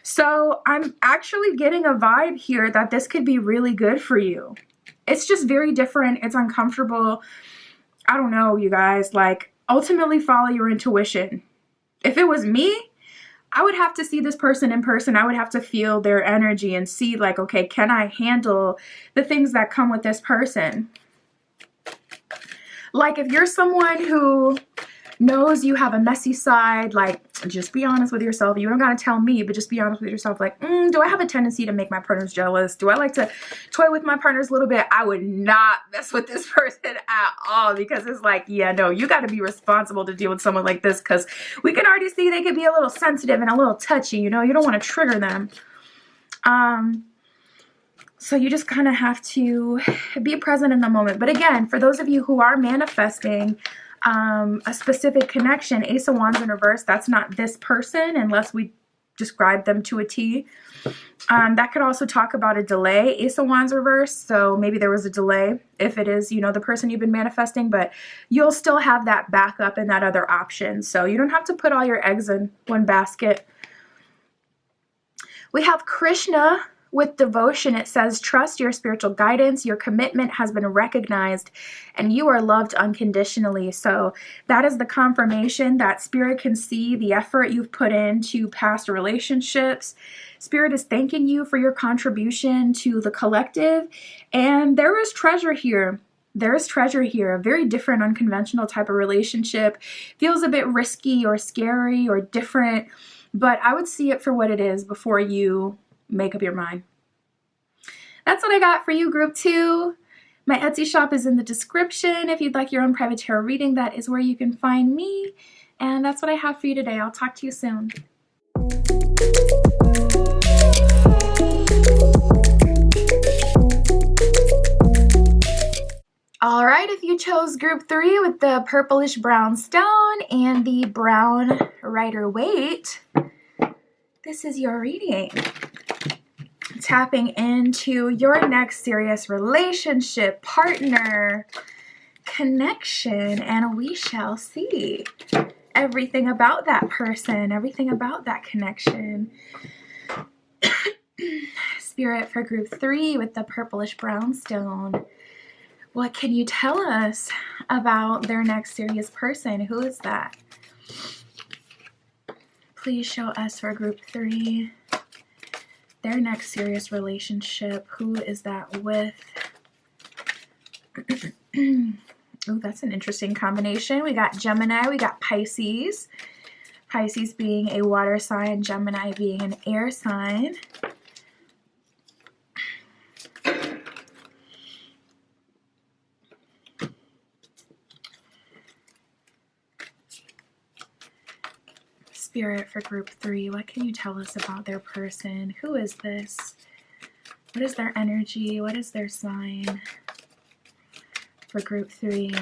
So I'm actually getting a vibe here that this could be really good for you. It's just very different. It's uncomfortable. I don't know, you guys. Like, ultimately follow your intuition. If it was me, I would have to see this person in person. I would have to feel their energy and see, like, okay, can I handle the things that come with this person? Like, if you're someone who knows you have a messy side, like, just be honest with yourself. You don't gotta tell me, but just be honest with yourself. Like, do I have a tendency to make my partners jealous? Do I like to toy with my partners a little bit? I would not mess with this person at all, because it's like, yeah, no, you gotta be responsible to deal with someone like this, because we can already see they could be a little sensitive and a little touchy, you know? You don't want to trigger them. So you just kind of have to be present in the moment. But again, for those of you who are manifesting a specific connection, Ace of Wands in reverse, that's not this person unless we describe them to a T. That could also talk about a delay, Ace of Wands reverse. So maybe there was a delay if it is, you know, the person you've been manifesting, but you'll still have that backup and that other option. So you don't have to put all your eggs in one basket. We have Krishna with devotion. It says, trust your spiritual guidance. Your commitment has been recognized and you are loved unconditionally. So that is the confirmation that Spirit can see the effort you've put into past relationships. Spirit is thanking you for your contribution to the collective. And there is treasure here. There is treasure here. A very different, unconventional type of relationship. Feels a bit risky or scary or different, but I would see it for what it is before you make up your mind. That's what I got for you, group 2. My Etsy shop is in the description. If you'd like your own private tarot reading, that is where you can find me. And that's what I have for you today. I'll talk to you soon. All right, if you chose group 3 with the purplish brown stone and the brown Rider-Waite, this is your reading. Tapping into your next serious relationship, partner, connection, and we shall see everything about that person, everything about that connection. Spirit for group 3 with the purplish brown stone. What can you tell us about their next serious person? Who is that? Please show us for group 3. Their next serious relationship. Who is that with? Oh, that's an interesting combination. We got Gemini, we got Pisces. Pisces being a water sign, Gemini being an air sign. Spirit for group 3, what can you tell us about their person? Who is this? What is their energy? What is their sign for group 3?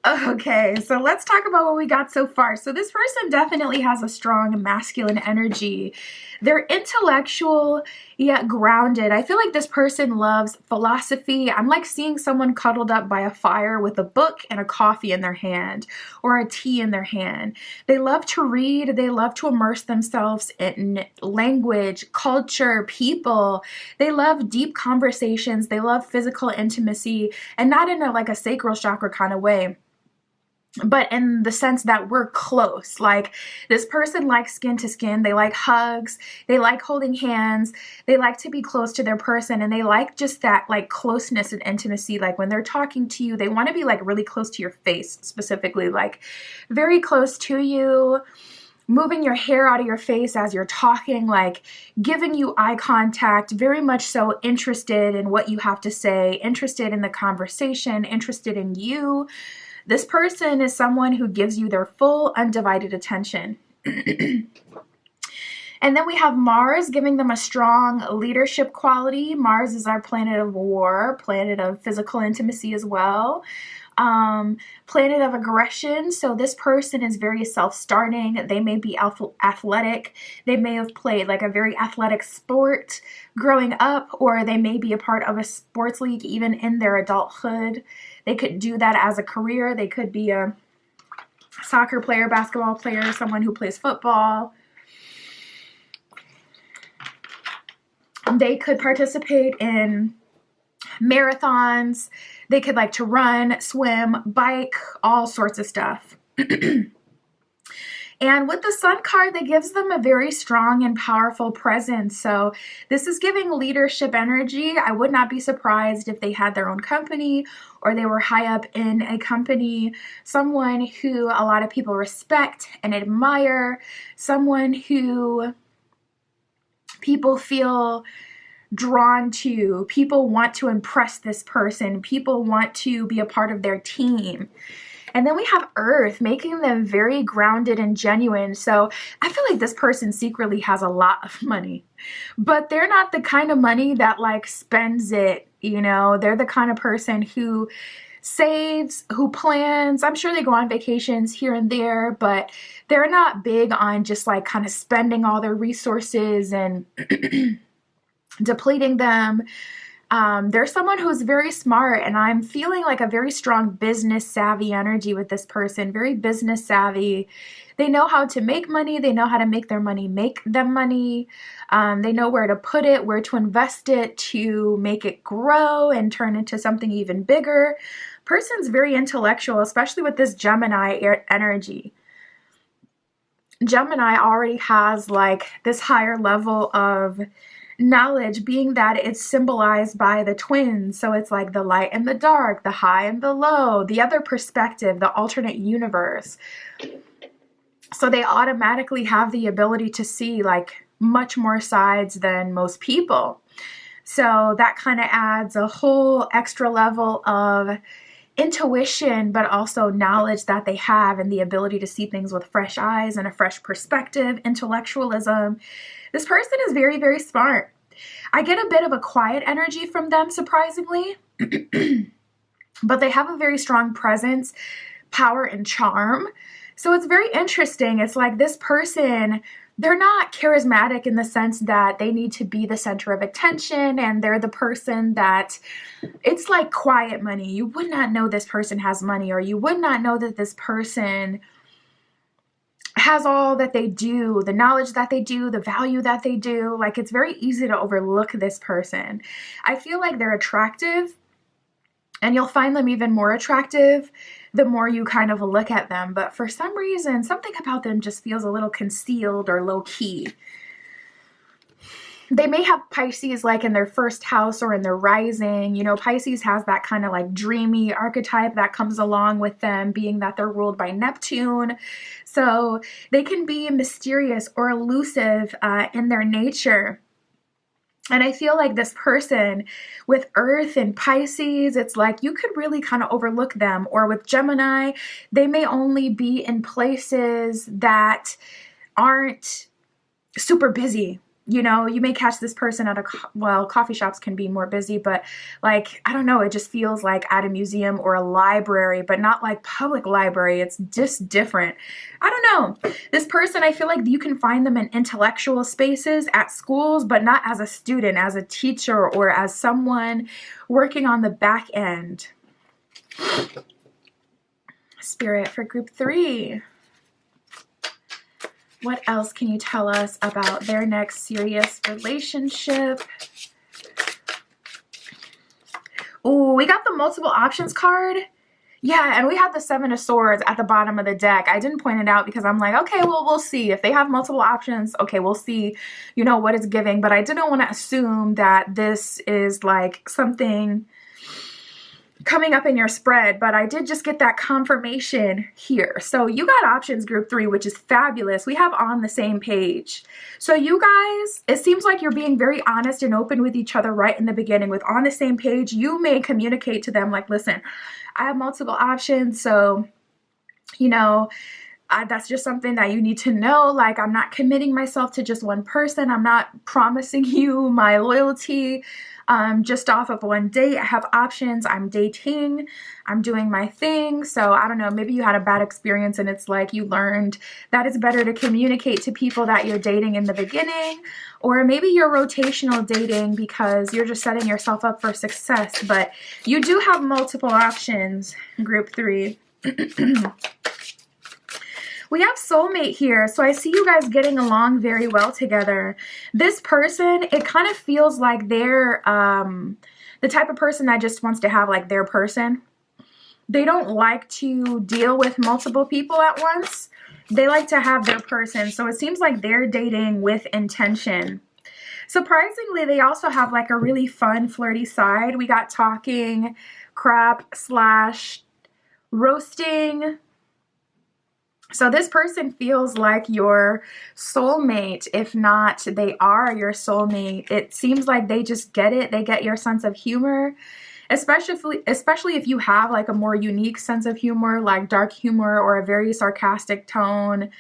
Okay, so let's talk about what we got so far. So this person definitely has a strong masculine energy. They're intellectual yet grounded. I feel like this person loves philosophy. I'm like seeing someone cuddled up by a fire with a book and a coffee in their hand or a tea in their hand. They love to read. They love to immerse themselves in language, culture, people. They love deep conversations. They love physical intimacy, and not in a sacral chakra kind of way, but in the sense that we're close. Like, this person likes skin to skin. They like hugs. They like holding hands. They like to be close to their person, and they like just that closeness and intimacy. Like, when they're talking to you, they want to be really close to your face, specifically, very close to you, moving your hair out of your face as you're talking, giving you eye contact, very much so interested in what you have to say, interested in the conversation, interested in you. This person is someone who gives you their full, undivided attention. And then we have Mars giving them a strong leadership quality. Mars is our planet of war, planet of physical intimacy as well. Planet of aggression. So this person is very self-starting. They may be athletic. They may have played like a very athletic sport growing up, or they may be a part of a sports league even in their adulthood. They could do that as a career. They could be a soccer player, basketball player, someone who plays football. They could participate in marathons. They could like to run, swim, bike, all sorts of stuff. And with the Sun card, that gives them a very strong and powerful presence. So this is giving leadership energy. I would not be surprised if they had their own company or they were high up in a company, someone who a lot of people respect and admire, someone who people feel drawn to. People want to impress this person. People want to be a part of their team. And then we have Earth, making them very grounded and genuine. So I feel like this person secretly has a lot of money, but they're not the kind of money that like spends it, you know. They're the kind of person who saves, who plans. I'm sure they go on vacations here and there, but they're not big on just like kind of spending all their resources and depleting them. There's someone who's very smart, and I'm feeling like a very strong business savvy energy with this person, very business savvy. They know how to make money. They know how to make their money make them money. They know where to put it, where to invest it to make it grow and turn into something even bigger. Person's very intellectual, especially with this Gemini energy. Gemini already has like this higher level of knowledge, being that it's symbolized by the twins. So it's like the light and the dark, the high and the low, the other perspective, the alternate universe. So they automatically have the ability to see like much more sides than most people. So that kind of adds a whole extra level of intuition, but also knowledge that they have and the ability to see things with fresh eyes and a fresh perspective, intellectualism. This person is very, very smart. I get a bit of a quiet energy from them, surprisingly, but they have a very strong presence, power, and charm. So it's very interesting. It's like this person, they're not charismatic in the sense that they need to be the center of attention, and they're the person that it's like quiet money. You would not know this person has money, or you would not know that this person has all that they do, the knowledge that they do, the value that they do. Like, it's very easy to overlook this person. I feel like they're attractive, and you'll find them even more attractive the more you kind of look at them. But for some reason, something about them just feels a little concealed or low key. They may have Pisces like in their first house or in their rising. You know, Pisces has that kind of like dreamy archetype that comes along with them, being that they're ruled by Neptune. So they can be mysterious or elusive in their nature. And I feel like this person with Earth and Pisces, it's like you could really kind of overlook them. Or with Gemini, they may only be in places that aren't super busy. You know, you may catch this person at coffee shops can be more busy, but like, I don't know, it just feels like at a museum or a library, but not like public library. It's just different. I don't know. This person, I feel like you can find them in intellectual spaces at schools, but not as a student, as a teacher, or as someone working on the back end. Spirit for group 3. What else can you tell us about their next serious relationship? Oh, we got the multiple options card. Yeah, and we have the 7 of Swords at the bottom of the deck. I didn't point it out because I'm like, okay, well, we'll see. If they have multiple options, okay, we'll see, you know, what it's giving. But I didn't want to assume that this is like something coming up in your spread, but I did just get that confirmation here. So you got options group 3, which is fabulous. We have on the same page. So you guys, it seems like you're being very honest and open with each other right in the beginning. With on the same page, you may communicate to them like, listen, I have multiple options. So, you know, that's just something that you need to know. Like, I'm not committing myself to just one person. I'm not promising you my loyalty just off of one date. I have options. I'm dating. I'm doing my thing. So I don't know, maybe you had a bad experience and it's like you learned that it's better to communicate to people that you're dating in the beginning, or maybe you're rotational dating because you're just setting yourself up for success, but you do have multiple options, group 3. We have soulmate here, so I see you guys getting along very well together. This person, it kind of feels like they're the type of person that just wants to have like their person. They don't like to deal with multiple people at once. They like to have their person, so it seems like they're dating with intention. Surprisingly, they also have like a really fun, flirty side. We got talking, crap / roasting. So this person feels like your soulmate. If not, they are your soulmate. It seems like they just get it. They get your sense of humor, especially if you have like a more unique sense of humor, like dark humor or a very sarcastic tone.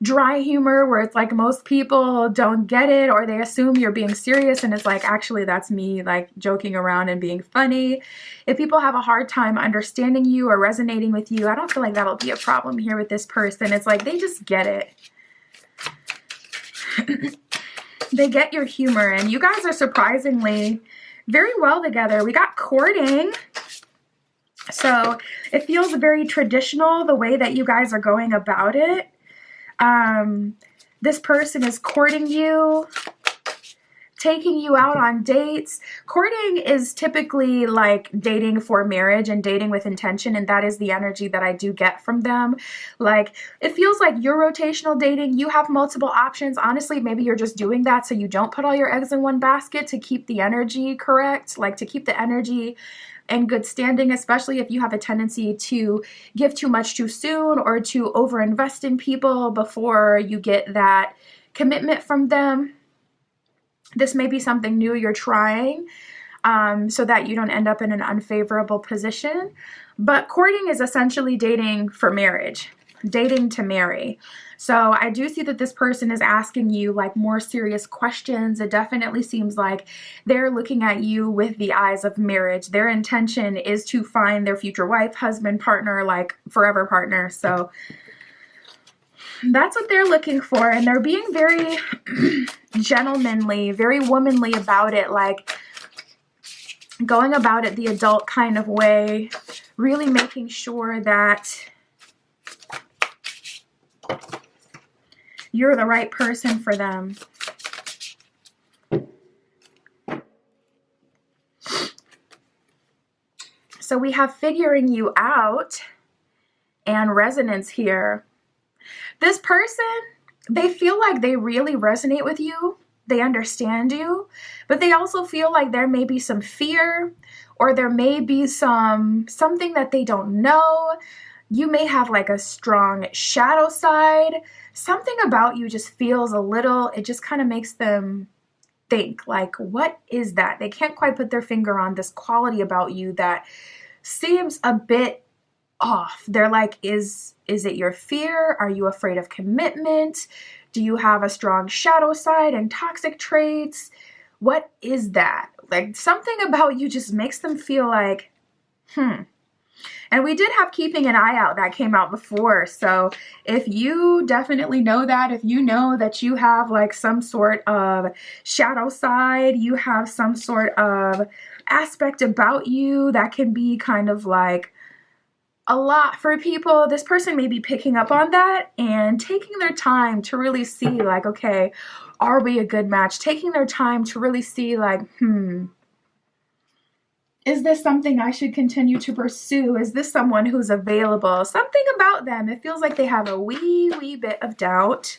Dry humor where it's like most people don't get it, or they assume you're being serious and it's like, actually that's me like joking around and being funny. If people have a hard time understanding you or resonating with you, I don't feel like that'll be a problem here with this person. It's like they just get it. They get your humor, and you guys are surprisingly very well together. We got courting. So it feels very traditional the way that you guys are going about it. This person is courting you, taking you out on dates. Courting is typically like dating for marriage and dating with intention, and that is the energy that I do get from them. Like, it feels like you're rotational dating. You have multiple options. Honestly, maybe you're just doing that so you don't put all your eggs in one basket, to keep the energy correct, like to keep the energy in good standing, especially if you have a tendency to give too much too soon or to overinvest in people before you get that commitment from them. This may be something new you're trying so that you don't end up in an unfavorable position. But courting is essentially dating for marriage, dating to marry. So I do see that this person is asking you like more serious questions. It definitely seems like they're looking at you with the eyes of marriage. Their intention is to find their future wife, husband, partner, like forever partner. So that's what they're looking for. And they're being very gentlemanly, very womanly about it, like going about it the adult kind of way, really making sure that you're the right person for them. So we have figuring you out and resonance here. This person, they feel like they really resonate with you. They understand you, but they also feel like there may be some fear, or there may be something that they don't know. You may have like a strong shadow side. Something about you just feels a little, it just kind of makes them think like, what is that? They can't quite put their finger on this quality about you that seems a bit off. They're like, is it your fear? Are you afraid of commitment? Do you have a strong shadow side and toxic traits? What is that? Like, something about you just makes them feel like, And we did have keeping an eye out that came out before. So if you definitely know that, if you know that you have like some sort of shadow side, you have some sort of aspect about you that can be kind of like a lot for people, this person may be picking up on that and taking their time to really see like, okay, are we a good match? Taking their time to really see like, is this something I should continue to pursue? Is this someone who's available? Something about them. It feels like they have a wee bit of doubt.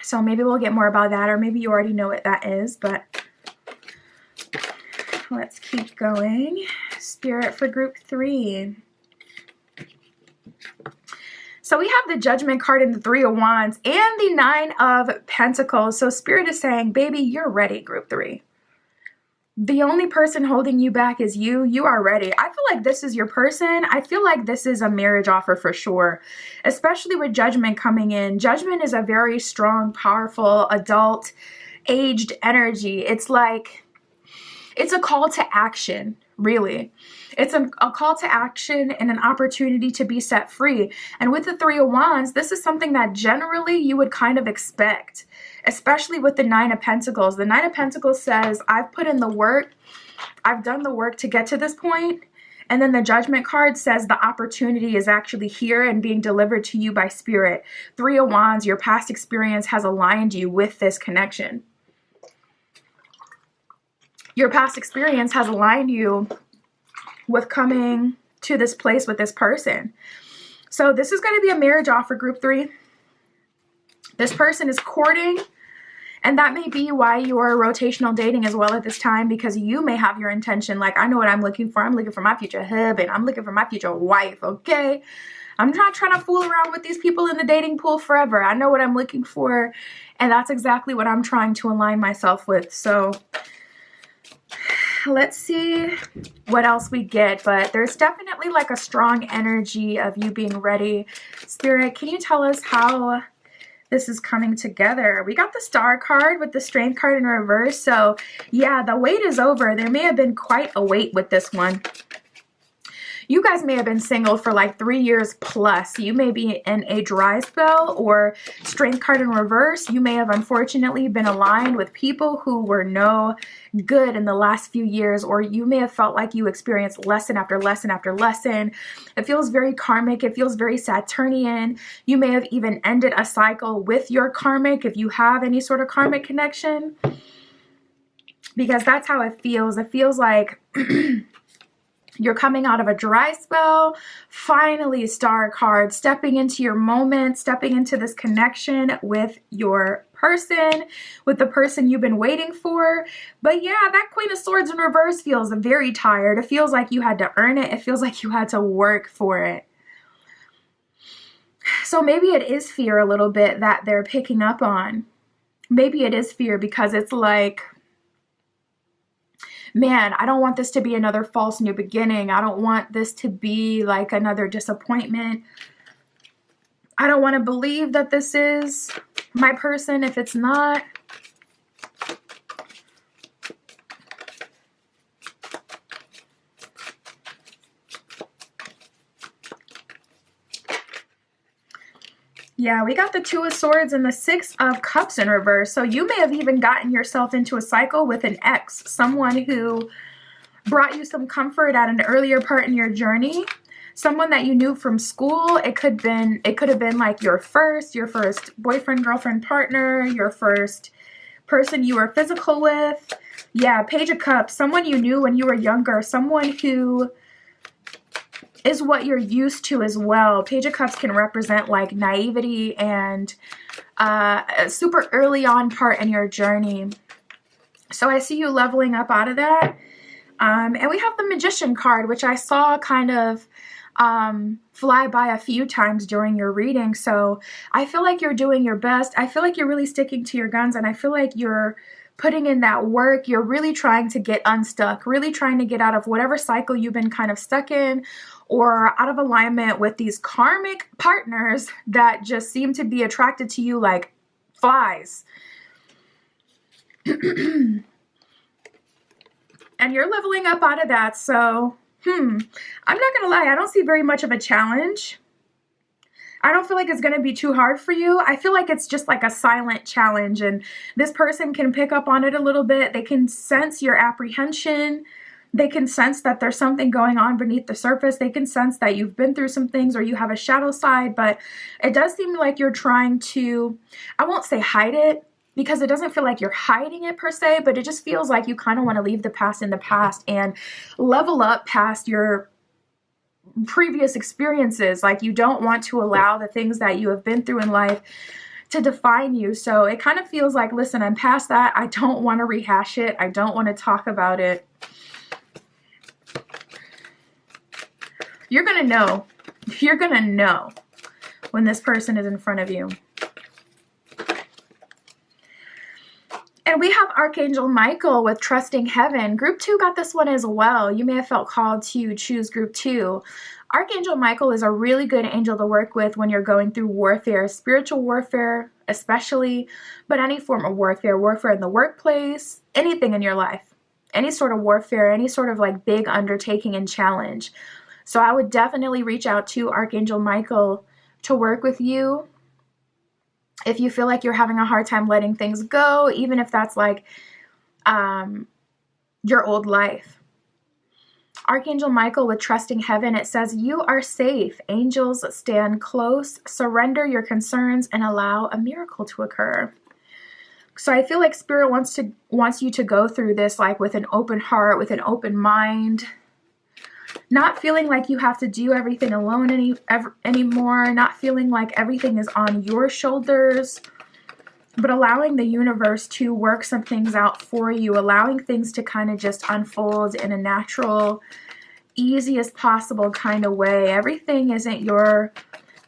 So maybe we'll get more about that, or maybe you already know what that is, but let's keep going. Spirit for group 3. So we have the Judgment card and the 3 of Wands and the 9 of Pentacles. So Spirit is saying, baby, you're ready, group 3. The only person holding you back is you. You are ready. I feel like this is your person. I feel like this is a marriage offer for sure, especially with Judgment coming in. Judgment is a very strong, powerful, adult, aged energy. It's like, it's a call to action, really. It's a call to action and an opportunity to be set free. And with the Three of Wands, this is something that generally you would kind of expect, especially with the Nine of Pentacles. The Nine of Pentacles says, I've put in the work. I've done the work to get to this point. And then the Judgment card says the opportunity is actually here and being delivered to you by Spirit. Three of Wands, your past experience has aligned you with this connection. Your past experience has aligned you with coming to this place with this person. So this is going to be a marriage offer, group 3. This person is courting, and that may be why you're rotational dating as well at this time, because you may have your intention, like, I know what I'm looking for. I'm looking for my future husband. I'm looking for my future wife, okay? I'm not trying to fool around with these people in the dating pool forever. I know what I'm looking for, and that's exactly what I'm trying to align myself with. So let's see what else we get, but there's definitely like a strong energy of you being ready. Spirit, can you tell us how this is coming together? We got the Star card with the Strength card in reverse. So yeah, the wait is over. There may have been quite a wait with this one. You guys may have been single for like 3 years plus. You may be in a dry spell, or Strength card in reverse. You may have unfortunately been aligned with people who were no good in the last few years, or you may have felt like you experienced lesson after lesson after lesson. It feels very karmic. It feels very Saturnian. You may have even ended a cycle with your karmic if you have any sort of karmic connection, because that's how it feels. It feels like you're coming out of a dry spell, finally, Star card, stepping into your moment, stepping into this connection with your person, with the person you've been waiting for. But yeah, that Queen of Swords in reverse feels very tired. It feels like you had to earn it. It feels like you had to work for it. So maybe it is fear a little bit that they're picking up on. Maybe it is fear because it's like, man, I don't want this to be another false new beginning. I don't want this to be like another disappointment. I don't want to believe that this is my person if it's not. Yeah, we got the Two of Swords and the Six of Cups in reverse. So you may have even gotten yourself into a cycle with an ex, someone who brought you some comfort at an earlier part in your journey, someone that you knew from school. It could have been like your first boyfriend, girlfriend, partner, your first person you were physical with. Yeah, Page of Cups, someone you knew when you were younger, someone who is what you're used to as well. Page of Cups can represent like naivety and a super early on part in your journey. So I see you leveling up out of that. And we have the Magician card, which I saw kind of fly by a few times during your reading. So I feel like you're doing your best. I feel like you're really sticking to your guns, and I feel like you're putting in that work. You're really trying to get unstuck, really trying to get out of whatever cycle you've been kind of stuck in, or out of alignment with these karmic partners that just seem to be attracted to you like flies. And you're leveling up out of that. So, I'm not going to lie. I don't see very much of a challenge. I don't feel like it's going to be too hard for you. I feel like it's just like a silent challenge, and this person can pick up on it a little bit. They can sense your apprehension. They can sense that there's something going on beneath the surface. They can sense that you've been through some things or you have a shadow side, but it does seem like you're trying to, I won't say hide it, because it doesn't feel like you're hiding it per se, but it just feels like you kind of want to leave the past in the past and level up past your previous experiences. Like, you don't want to allow the things that you have been through in life to define you. So it kind of feels like, listen, I'm past that. I don't want to rehash it. I don't want to talk about it. You're going to know. You're going to know when this person is in front of you. And we have Archangel Michael with Trusting Heaven. Group 2 got this one as well. You may have felt called to choose Group 2. Archangel Michael is a really good angel to work with when you're going through warfare, spiritual warfare especially, but any form of warfare in the workplace, anything in your life, any sort of warfare, any sort of like big undertaking and challenge. So I would definitely reach out to Archangel Michael to work with you. If you feel like you're having a hard time letting things go, even if that's like your old life. Archangel Michael with Trusting Heaven, it says, you are safe. Angels stand close. Surrender your concerns and allow a miracle to occur. So I feel like Spirit wants you to go through this like with an open heart, with an open mind. Not feeling like you have to do everything alone anymore. Not feeling like everything is on your shoulders. But allowing the universe to work some things out for you. Allowing things to kind of just unfold in a natural, easiest possible kind of way. Everything isn't your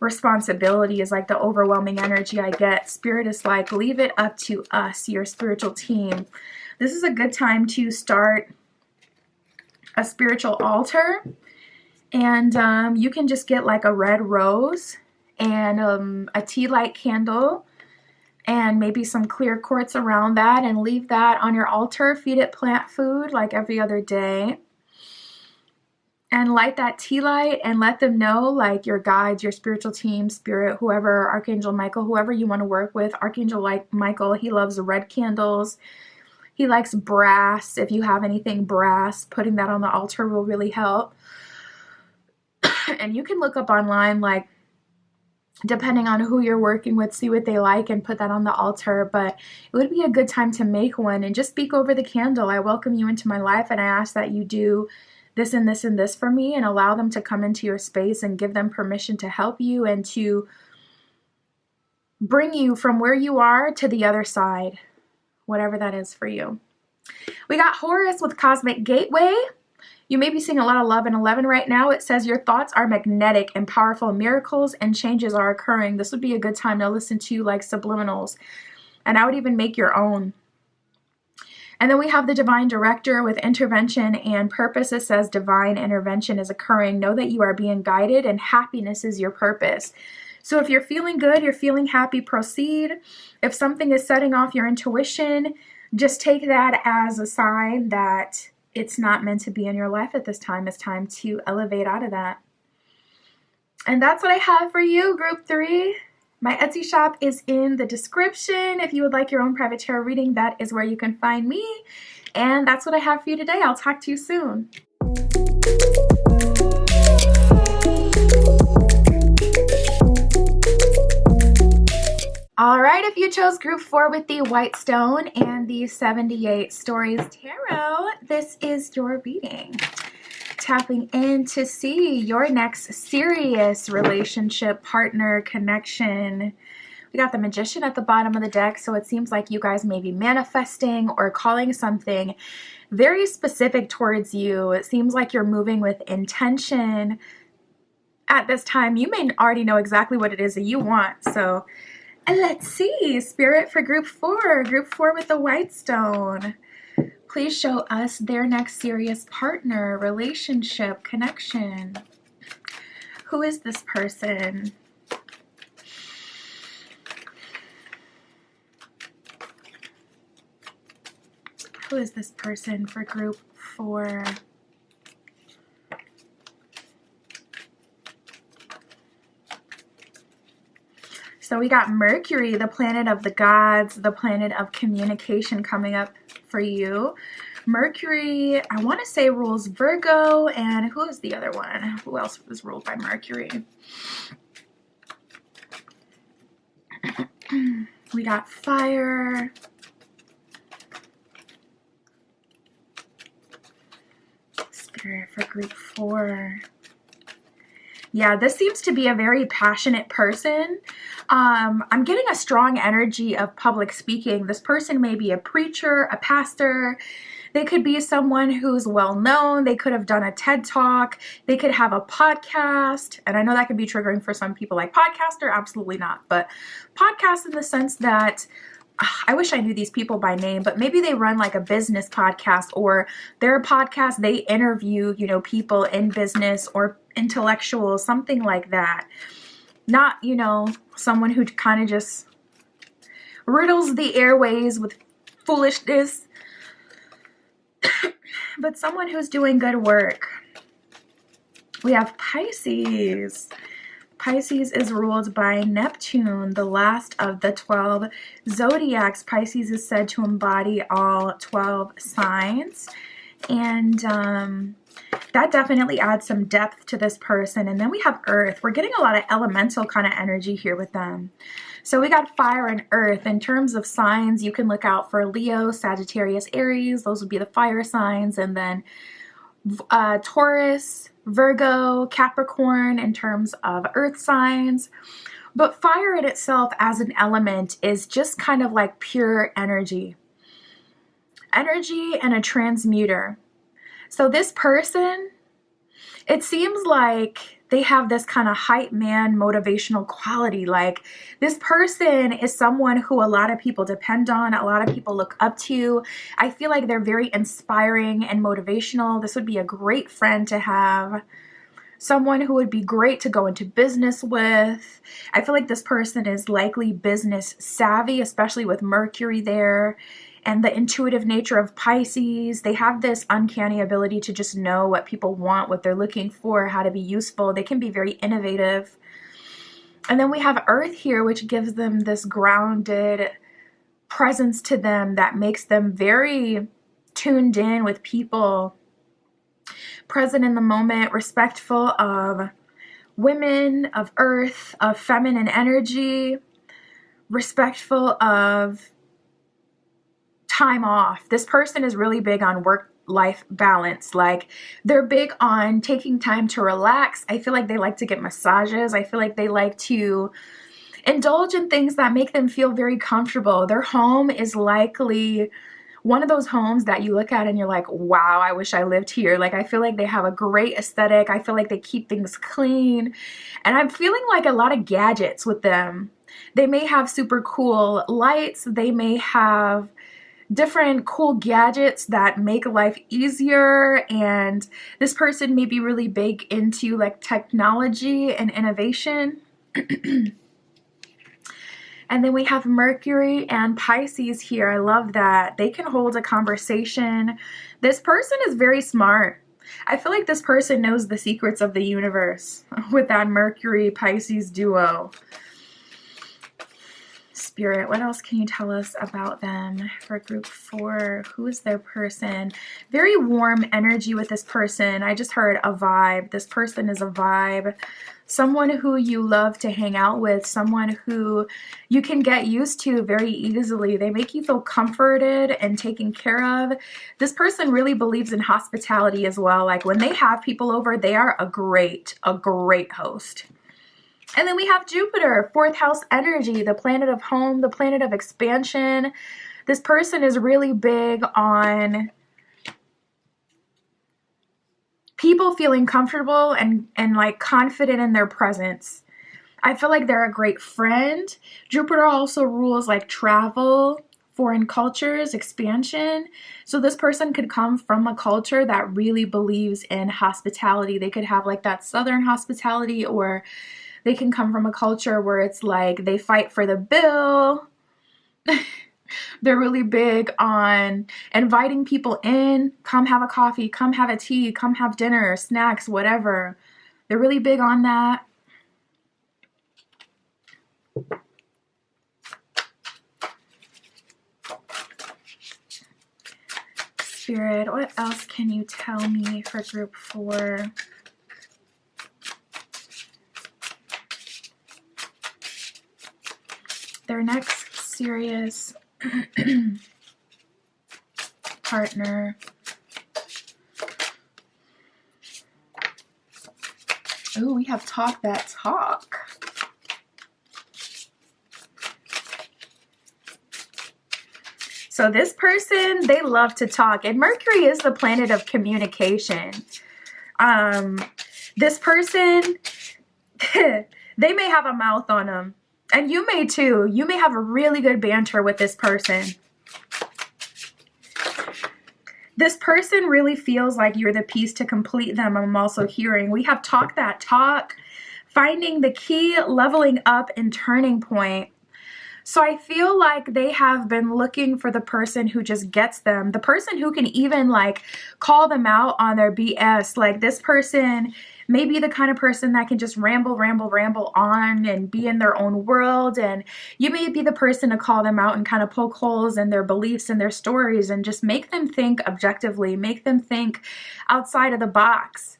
responsibility is like the overwhelming energy I get. Spirit is like, leave it up to us, your spiritual team. This is a good time to start a spiritual altar, and you can just get like a red rose and a tea light candle and maybe some clear quartz around that, and leave that on your altar. Feed it plant food like every other day, and light that tea light and let them know, like your guides, your spiritual team, Spirit, whoever, Archangel Michael, whoever you want to work with. Archangel Michael, he loves red candles. He likes brass. If you have anything brass, putting that on the altar will really help. And you can look up online, like, depending on who you're working with, see what they like and put that on the altar. But it would be a good time to make one and just speak over the candle. I welcome you into my life, and I ask that you do this and this and this for me, and allow them to come into your space and give them permission to help you and to bring you from where you are to the other side. Whatever that is for you. We got Horus with Cosmic Gateway. You may be seeing a lot of love in 11 right now. It says your thoughts are magnetic and powerful. Miracles and changes are occurring. This would be a good time to listen to like subliminals. And I would even make your own. And then we have the Divine Director with Intervention and Purpose. It says divine intervention is occurring. Know that you are being guided and happiness is your purpose. So if you're feeling good, you're feeling happy, proceed. If something is setting off your intuition, just take that as a sign that it's not meant to be in your life at this time. It's time to elevate out of that. And that's what I have for you, Group 3. My Etsy shop is in the description. If you would like your own private tarot reading, that is where you can find me. And that's what I have for you today. I'll talk to you soon. All right, if you chose Group 4 with the White Stone and the 78 Stories Tarot, this is your reading. Tapping in to see your next serious relationship, partner, connection. We got the Magician at the bottom of the deck, so it seems like you guys may be manifesting or calling something very specific towards you. It seems like you're moving with intention at this time. You may already know exactly what it is that you want, so let's see. Spirit for Group 4. Group 4 with the White Stone. Please show us their next serious partner, relationship, connection. Who is this person? Who is this person for Group 4? So we got Mercury, the planet of the gods, the planet of communication coming up for you. Mercury, I want to say rules Virgo, and who is the other one? Who else was ruled by Mercury? We got fire. Spirit for Group 4. Yeah, this seems to be a very passionate person. I'm getting a strong energy of public speaking. This person may be a preacher, a pastor. They could be someone who's well known. They could have done a TED Talk. They could have a podcast. And I know that can be triggering for some people, like podcaster, absolutely not. But podcast in the sense that I wish I knew these people by name, but maybe they run like a business podcast, or their podcast, they interview, you know, people in business or intellectuals, something like that. Not, you know, someone who kind of just riddles the airways with foolishness, but someone who's doing good work. We have Pisces. Pisces is ruled by Neptune, the last of the 12 zodiacs. Pisces is said to embody all 12 signs. And that definitely adds some depth to this person. And then we have Earth. We're getting a lot of elemental kind of energy here with them. So we got fire and earth. In terms of signs, you can look out for Leo, Sagittarius, Aries. Those would be the fire signs. And then Taurus, Virgo, Capricorn in terms of earth signs. But fire in itself as an element is just kind of like pure energy. Energy and a transmuter. So this person, it seems like they have this kind of hype man motivational quality. Like this person is someone who a lot of people depend on, a lot of people look up to. I feel like they're very inspiring and motivational. This would be a great friend to have. Someone who would be great to go into business with. I feel like this person is likely business savvy, especially with Mercury there. And the intuitive nature of Pisces, they have this uncanny ability to just know what people want, what they're looking for, how to be useful. They can be very innovative. And then we have Earth here, which gives them this grounded presence to them that makes them very tuned in with people, present in the moment, respectful of women, of Earth, of feminine energy, respectful of time off. This person is really big on work-life balance. Like they're big on taking time to relax. I feel like they like to get massages. I feel like they like to indulge in things that make them feel very comfortable. Their home is likely one of those homes that you look at and you're like, wow, I wish I lived here. Like I feel like they have a great aesthetic. I feel like they keep things clean. And I'm feeling like a lot of gadgets with them. They may have super cool lights. They may have different cool gadgets that make life easier, and this person may be really big into like technology and innovation. And then we have Mercury and Pisces here. I love that. They can hold a conversation. This person is very smart. I feel like this person knows the secrets of the universe with that Mercury Pisces duo. Spirit, what else can you tell us about them for group 4? Who is their person? Very warm energy with this person. I just heard a vibe. This person is a vibe. Someone who you love to hang out with. Someone who you can get used to very easily. They make you feel comforted and taken care of. This person really believes in hospitality as well. Like when they have people over, they are a great host. And then we have Jupiter, 4th house energy, the planet of home, the planet of expansion. This person is really big on people feeling comfortable and like confident in their presence. I feel like they're a great friend. Jupiter also rules like travel, foreign cultures, expansion. So this person could come from a culture that really believes in hospitality. They could have like that Southern hospitality, or they can come from a culture where it's like they fight for the bill. They're really big on inviting people in. Come have a coffee, come have a tea, come have dinner, snacks, whatever. They're really big on that. Spirit, what else can you tell me for group 4? Their next serious partner. Oh, we have talk that talk. So this person, they love to talk. And Mercury is the planet of communication. This person, they may have a mouth on them. And you may too. You may have a really good banter with this person. This person really feels like you're the piece to complete them. I'm also hearing. We have talk that talk, finding the key, leveling up, and turning point. So I feel like they have been looking for the person who just gets them, the person who can even like call them out on their BS. Like this person may be the kind of person that can just ramble on and be in their own world. And you may be the person to call them out and kind of poke holes in their beliefs and their stories and just make them think objectively, make them think outside of the box.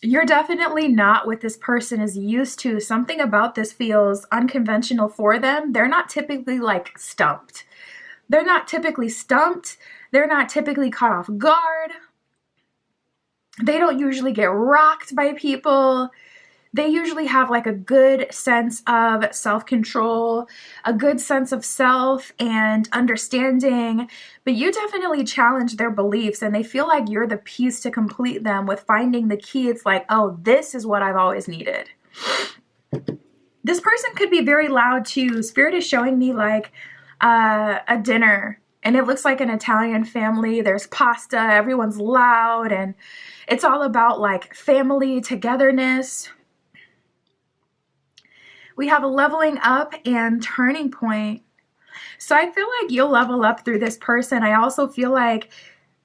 You're definitely not what this person is used to. Something about this feels unconventional for them. They're not typically like stumped. They're not typically stumped. They're not typically caught off guard. They don't usually get rocked by people. They usually have like a good sense of self-control, a good sense of self and understanding, but you definitely challenge their beliefs and they feel like you're the piece to complete them with finding the key. It's like, oh, this is what I've always needed. This person could be very loud too. Spirit is showing me like a dinner and it looks like an Italian family. There's pasta, everyone's loud and it's all about like family togetherness. We have a leveling up and turning point. So I feel like you'll level up through this person. I also feel like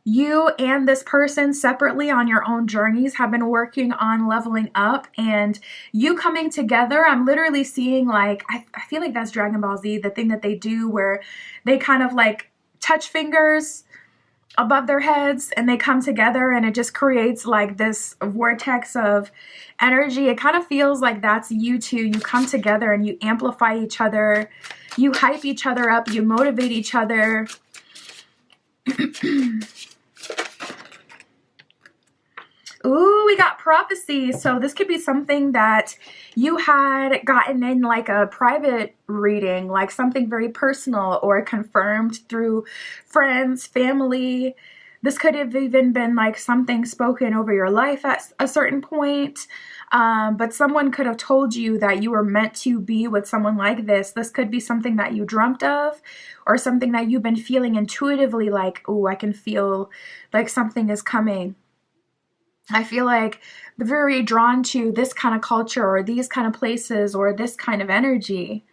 you and this person separately on your own journeys have been working on leveling up and you coming together. I'm literally seeing like, I feel like that's Dragon Ball Z, the thing that they do where they kind of like touch fingers above their heads and they come together and it just creates like this vortex of energy. It kind of feels like that's you two. You come together and you amplify each other. You hype each other up. You motivate each other. Ooh, we got prophecy. So this could be something that you had gotten in like a private reading, like something very personal or confirmed through friends, family. This could have even been like something spoken over your life at a certain point. But someone could have told you that you were meant to be with someone like this. This could be something that you dreamt of or something that you've been feeling intuitively like, oh, I can feel like something is coming. I feel like they're very drawn to this kind of culture or these kind of places or this kind of energy.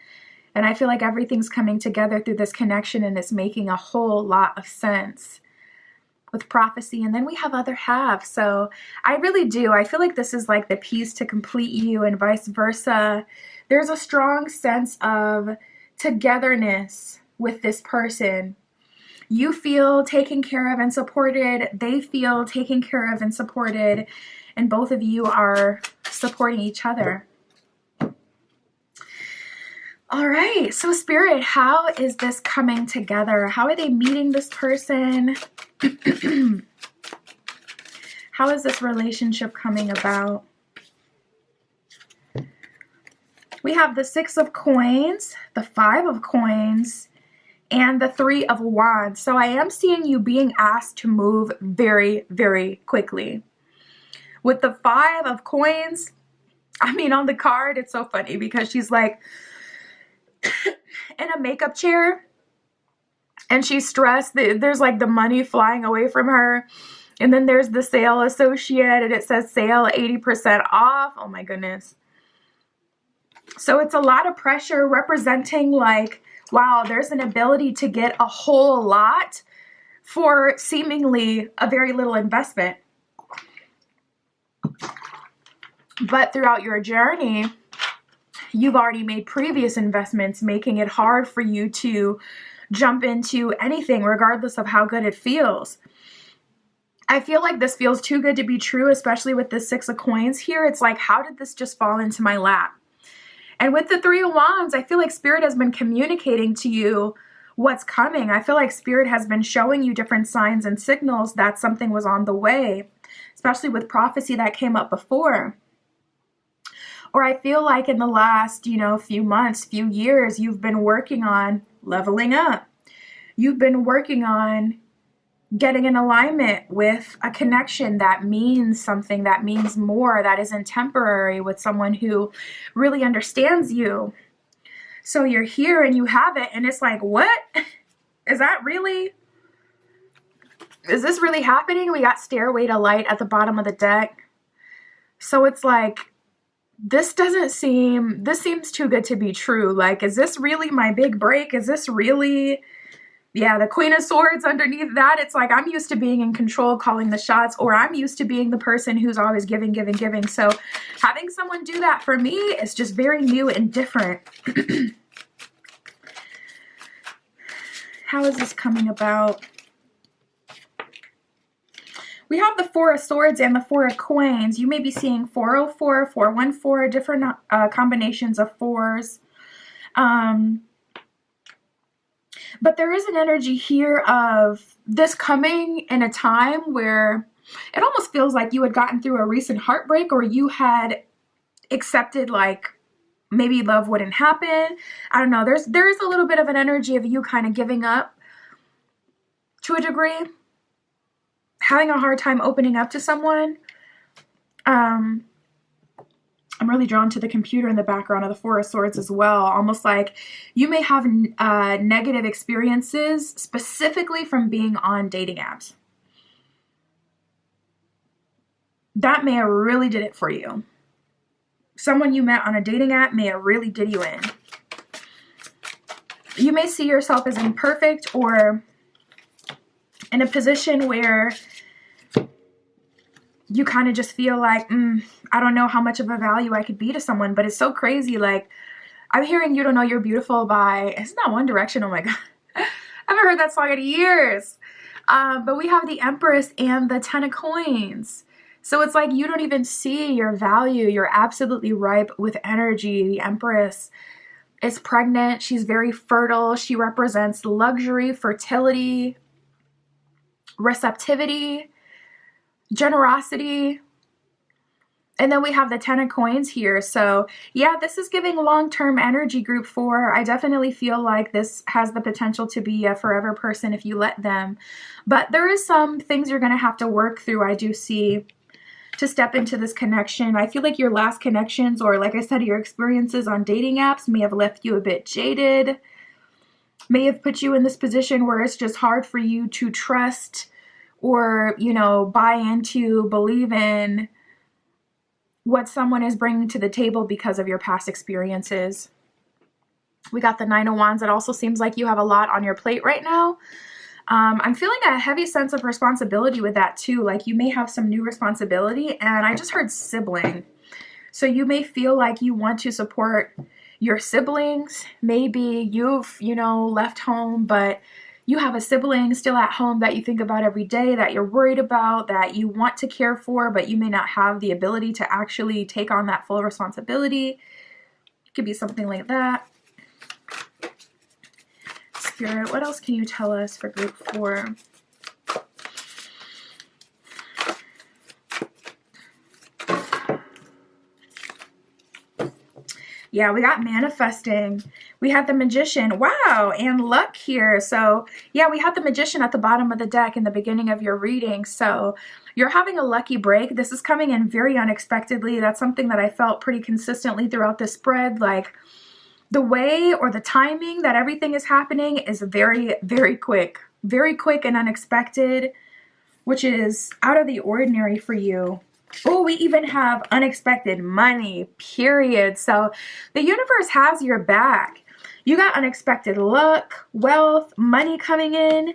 And I feel like everything's coming together through this connection and it's making a whole lot of sense with prophecy. And then we have other half. So I really do. I feel like this is like the piece to complete you and vice versa. There's a strong sense of togetherness with this person. You feel taken care of and supported. They feel taken care of and supported. And both of you are supporting each other. All right. So Spirit, how is this coming together? How are they meeting this person? How is this relationship coming about? We have the 6 of coins, the 5 of coins, and the 3 of wands. So I am seeing you being asked to move very, very quickly. With the 5 of coins, I mean, on the card, it's so funny because she's like in a makeup chair and she's stressed. There's like the money flying away from her. And then there's the sale associated. It says sale 80% off. Oh my goodness. So it's a lot of pressure representing like, wow, there's an ability to get a whole lot for seemingly a very little investment. But throughout your journey, you've already made previous investments, making it hard for you to jump into anything, regardless of how good it feels. I feel like this feels too good to be true, especially with the 6 of coins here. It's like, how did this just fall into my lap? And with the 3 of wands, I feel like Spirit has been communicating to you what's coming. I feel like Spirit has been showing you different signs and signals that something was on the way, especially with prophecy that came up before. Or I feel like in the last, few months, few years, you've been working on leveling up. You've been working on getting in alignment with a connection that means something, that means more, that isn't temporary, with someone who really understands you. So you're here and you have it, and it's like, what? Is this really happening? We got Stairway to Light at the bottom of the deck. So it's like, this seems too good to be true. Like, is this really my big break? Is this really, yeah, the Queen of Swords underneath that? It's like, I'm used to being in control, calling the shots, or I'm used to being the person who's always giving, giving, giving. So having someone do that for me is just very new and different. How is this coming about? We have the Four of Swords and the Four of Coins. You may be seeing 404, 414, different combinations of fours. But there is an energy here of this coming in a time where it almost feels like you had gotten through a recent heartbreak, or you had accepted like maybe love wouldn't happen. I don't know. There is a little bit of an energy of you kind of giving up to a degree. Having a hard time opening up to someone. I'm really drawn to the computer in the background of the Four of Swords as well. Almost like you may have negative experiences specifically from being on dating apps. That may have really did it for you. Someone you met on a dating app may have really did you in. You may see yourself as imperfect, or in a position where you kind of just feel like, I don't know how much of a value I could be to someone. But it's so crazy. Like, I'm hearing You Don't Know You're Beautiful by, isn't that One Direction? Oh my God. I haven't heard that song in years. But we have the Empress and the Ten of Coins. So it's like you don't even see your value. You're absolutely ripe with energy. The Empress is pregnant. She's very fertile. She represents luxury, fertility, receptivity, generosity. And then we have the Ten of Coins here. So yeah, this is giving long-term energy, group 4. I definitely feel like this has the potential to be a forever person if you let them. But there is some things you're going to have to work through, I do see, to step into this connection. I feel like your last connections, or like I said, your experiences on dating apps may have left you a bit jaded, may have put you in this position where it's just hard for you to trust or, you know, buy into, believe in what someone is bringing to the table because of your past experiences. We got the Nine of Wands. It also seems like you have a lot on your plate right now. I'm feeling a heavy sense of responsibility with that too. Like you may have some new responsibility, and I just heard sibling. So you may feel like you want to support your siblings. Maybe you've, you know, left home, but you have a sibling still at home that you think about every day, that you're worried about, that you want to care for, but you may not have the ability to actually take on that full responsibility. It could be something like that. Spirit, what else can you tell us for group 4? Yeah, we got manifesting. We had the Magician. Wow, and luck here. So yeah, we had the Magician at the bottom of the deck in the beginning of your reading. So you're having a lucky break. This is coming in very unexpectedly. That's something that I felt pretty consistently throughout the spread. Like the way or the timing that everything is happening is very, very quick and unexpected, which is out of the ordinary for you. Oh, we even have unexpected money, period. So the universe has your back. You got unexpected luck, wealth, money coming in.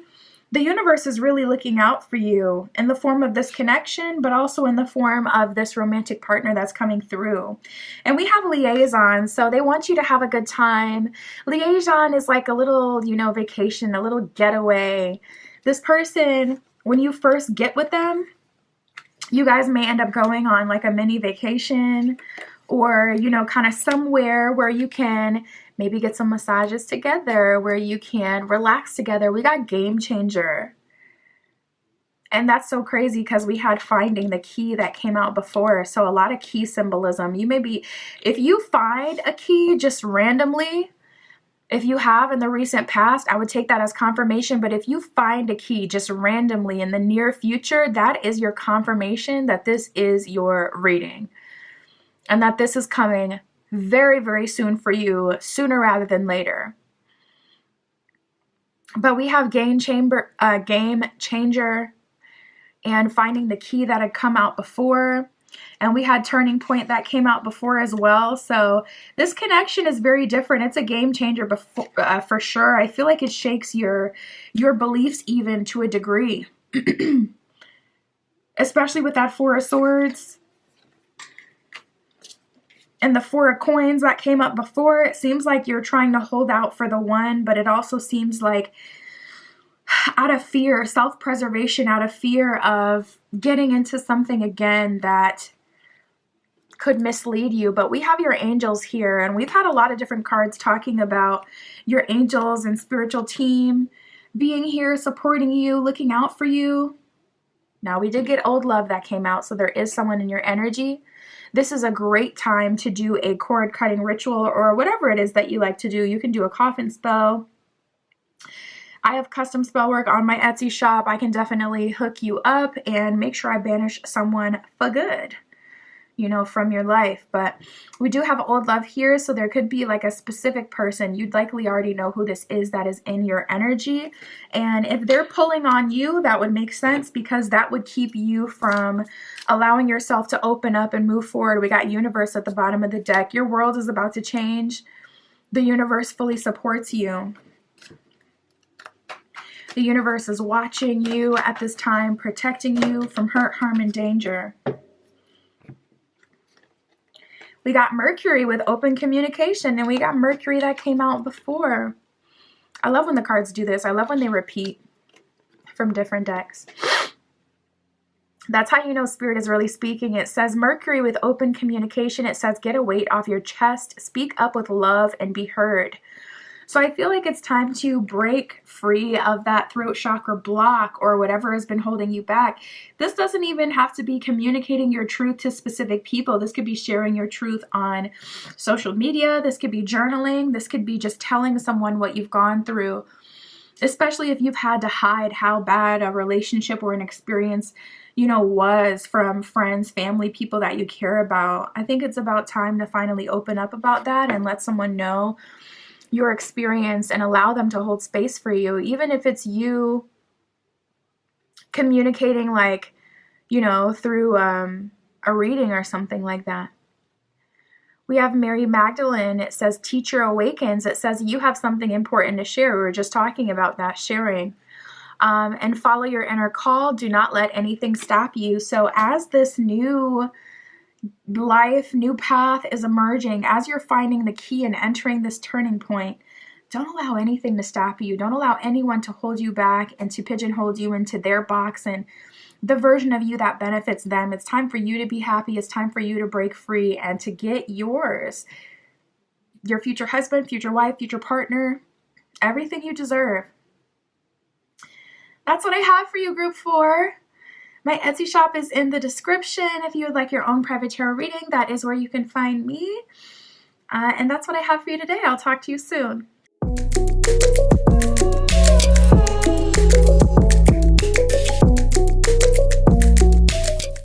The universe is really looking out for you in the form of this connection, but also in the form of this romantic partner that's coming through. And we have liaison, so they want you to have a good time. Liaison is like a little, you know, vacation, a little getaway. This person, when you first get with them, you guys may end up going on like a mini vacation, or, you know, kind of somewhere where you can maybe get some massages together, where you can relax together. We got game changer. And that's so crazy because we had finding the key that came out before. So a lot of key symbolism. You may be, if you find a key just randomly, if you have in the recent past, I would take that as confirmation. But if you find a key just randomly in the near future, that is your confirmation that this is your reading and that this is coming very, very soon for you, sooner rather than later. But we have game changer, and finding the key that had come out before. And we had turning point that came out before as well. So this connection is very different. It's a game changer before, for sure. I feel like it shakes your beliefs even to a degree. Especially with that Four of Swords. And the Four of Coins that came up before. It seems like you're trying to hold out for the one, but it also seems like out of fear, self-preservation, out of fear of getting into something again that could mislead you. But we have your angels here, and we've had a lot of different cards talking about your angels and spiritual team being here, supporting you, looking out for you. Now, we did get old love that came out, so there is someone in your energy. This is a great time to do a cord cutting ritual or whatever it is that you like to do. You can do a coffin spell. I have custom spell work on my Etsy shop. I can definitely hook you up and make sure I banish someone for good, from your life. But we do have old love here, so there could be like a specific person. You'd likely already know who this is that is in your energy. And if they're pulling on you, that would make sense, because that would keep you from allowing yourself to open up and move forward. We got universe at the bottom of the deck. Your world is about to change. The universe fully supports you. The universe is watching you at this time, protecting you from hurt, harm, and danger. We got Mercury with open communication, and we got Mercury that came out before. I love when the cards do this. I love when they repeat from different decks. That's how you know Spirit is really speaking. It says Mercury with open communication. It says get a weight off your chest, speak up with love, and be heard. So I feel like it's time to break free of that throat chakra block or whatever has been holding you back. This doesn't even have to be communicating your truth to specific people. This could be sharing your truth on social media. This could be journaling. This could be just telling someone what you've gone through, especially if you've had to hide how bad a relationship or an experience, was from friends, family, people that you care about. I think it's about time to finally open up about that and let someone know your experience and allow them to hold space for you, even if it's you communicating through a reading or something like that. We have Mary Magdalene. It says teacher awakens. It says you have something important to share. We were just talking about that, sharing. And follow your inner call. Do not let anything stop you. So as this new life, new path is emerging, as you're finding the key and entering this turning point, don't allow anything to stop you. Don't allow anyone to hold you back and to pigeonhole you into their box and the version of you that benefits them. It's time for you to be happy. It's time for you to break free and to get yours, your future husband, future wife, future partner, everything you deserve. That's what I have for you, Group 4. My Etsy shop is in the description. If you would like your own private tarot reading, that is where you can find me. And that's what I have for you today. I'll talk to you soon.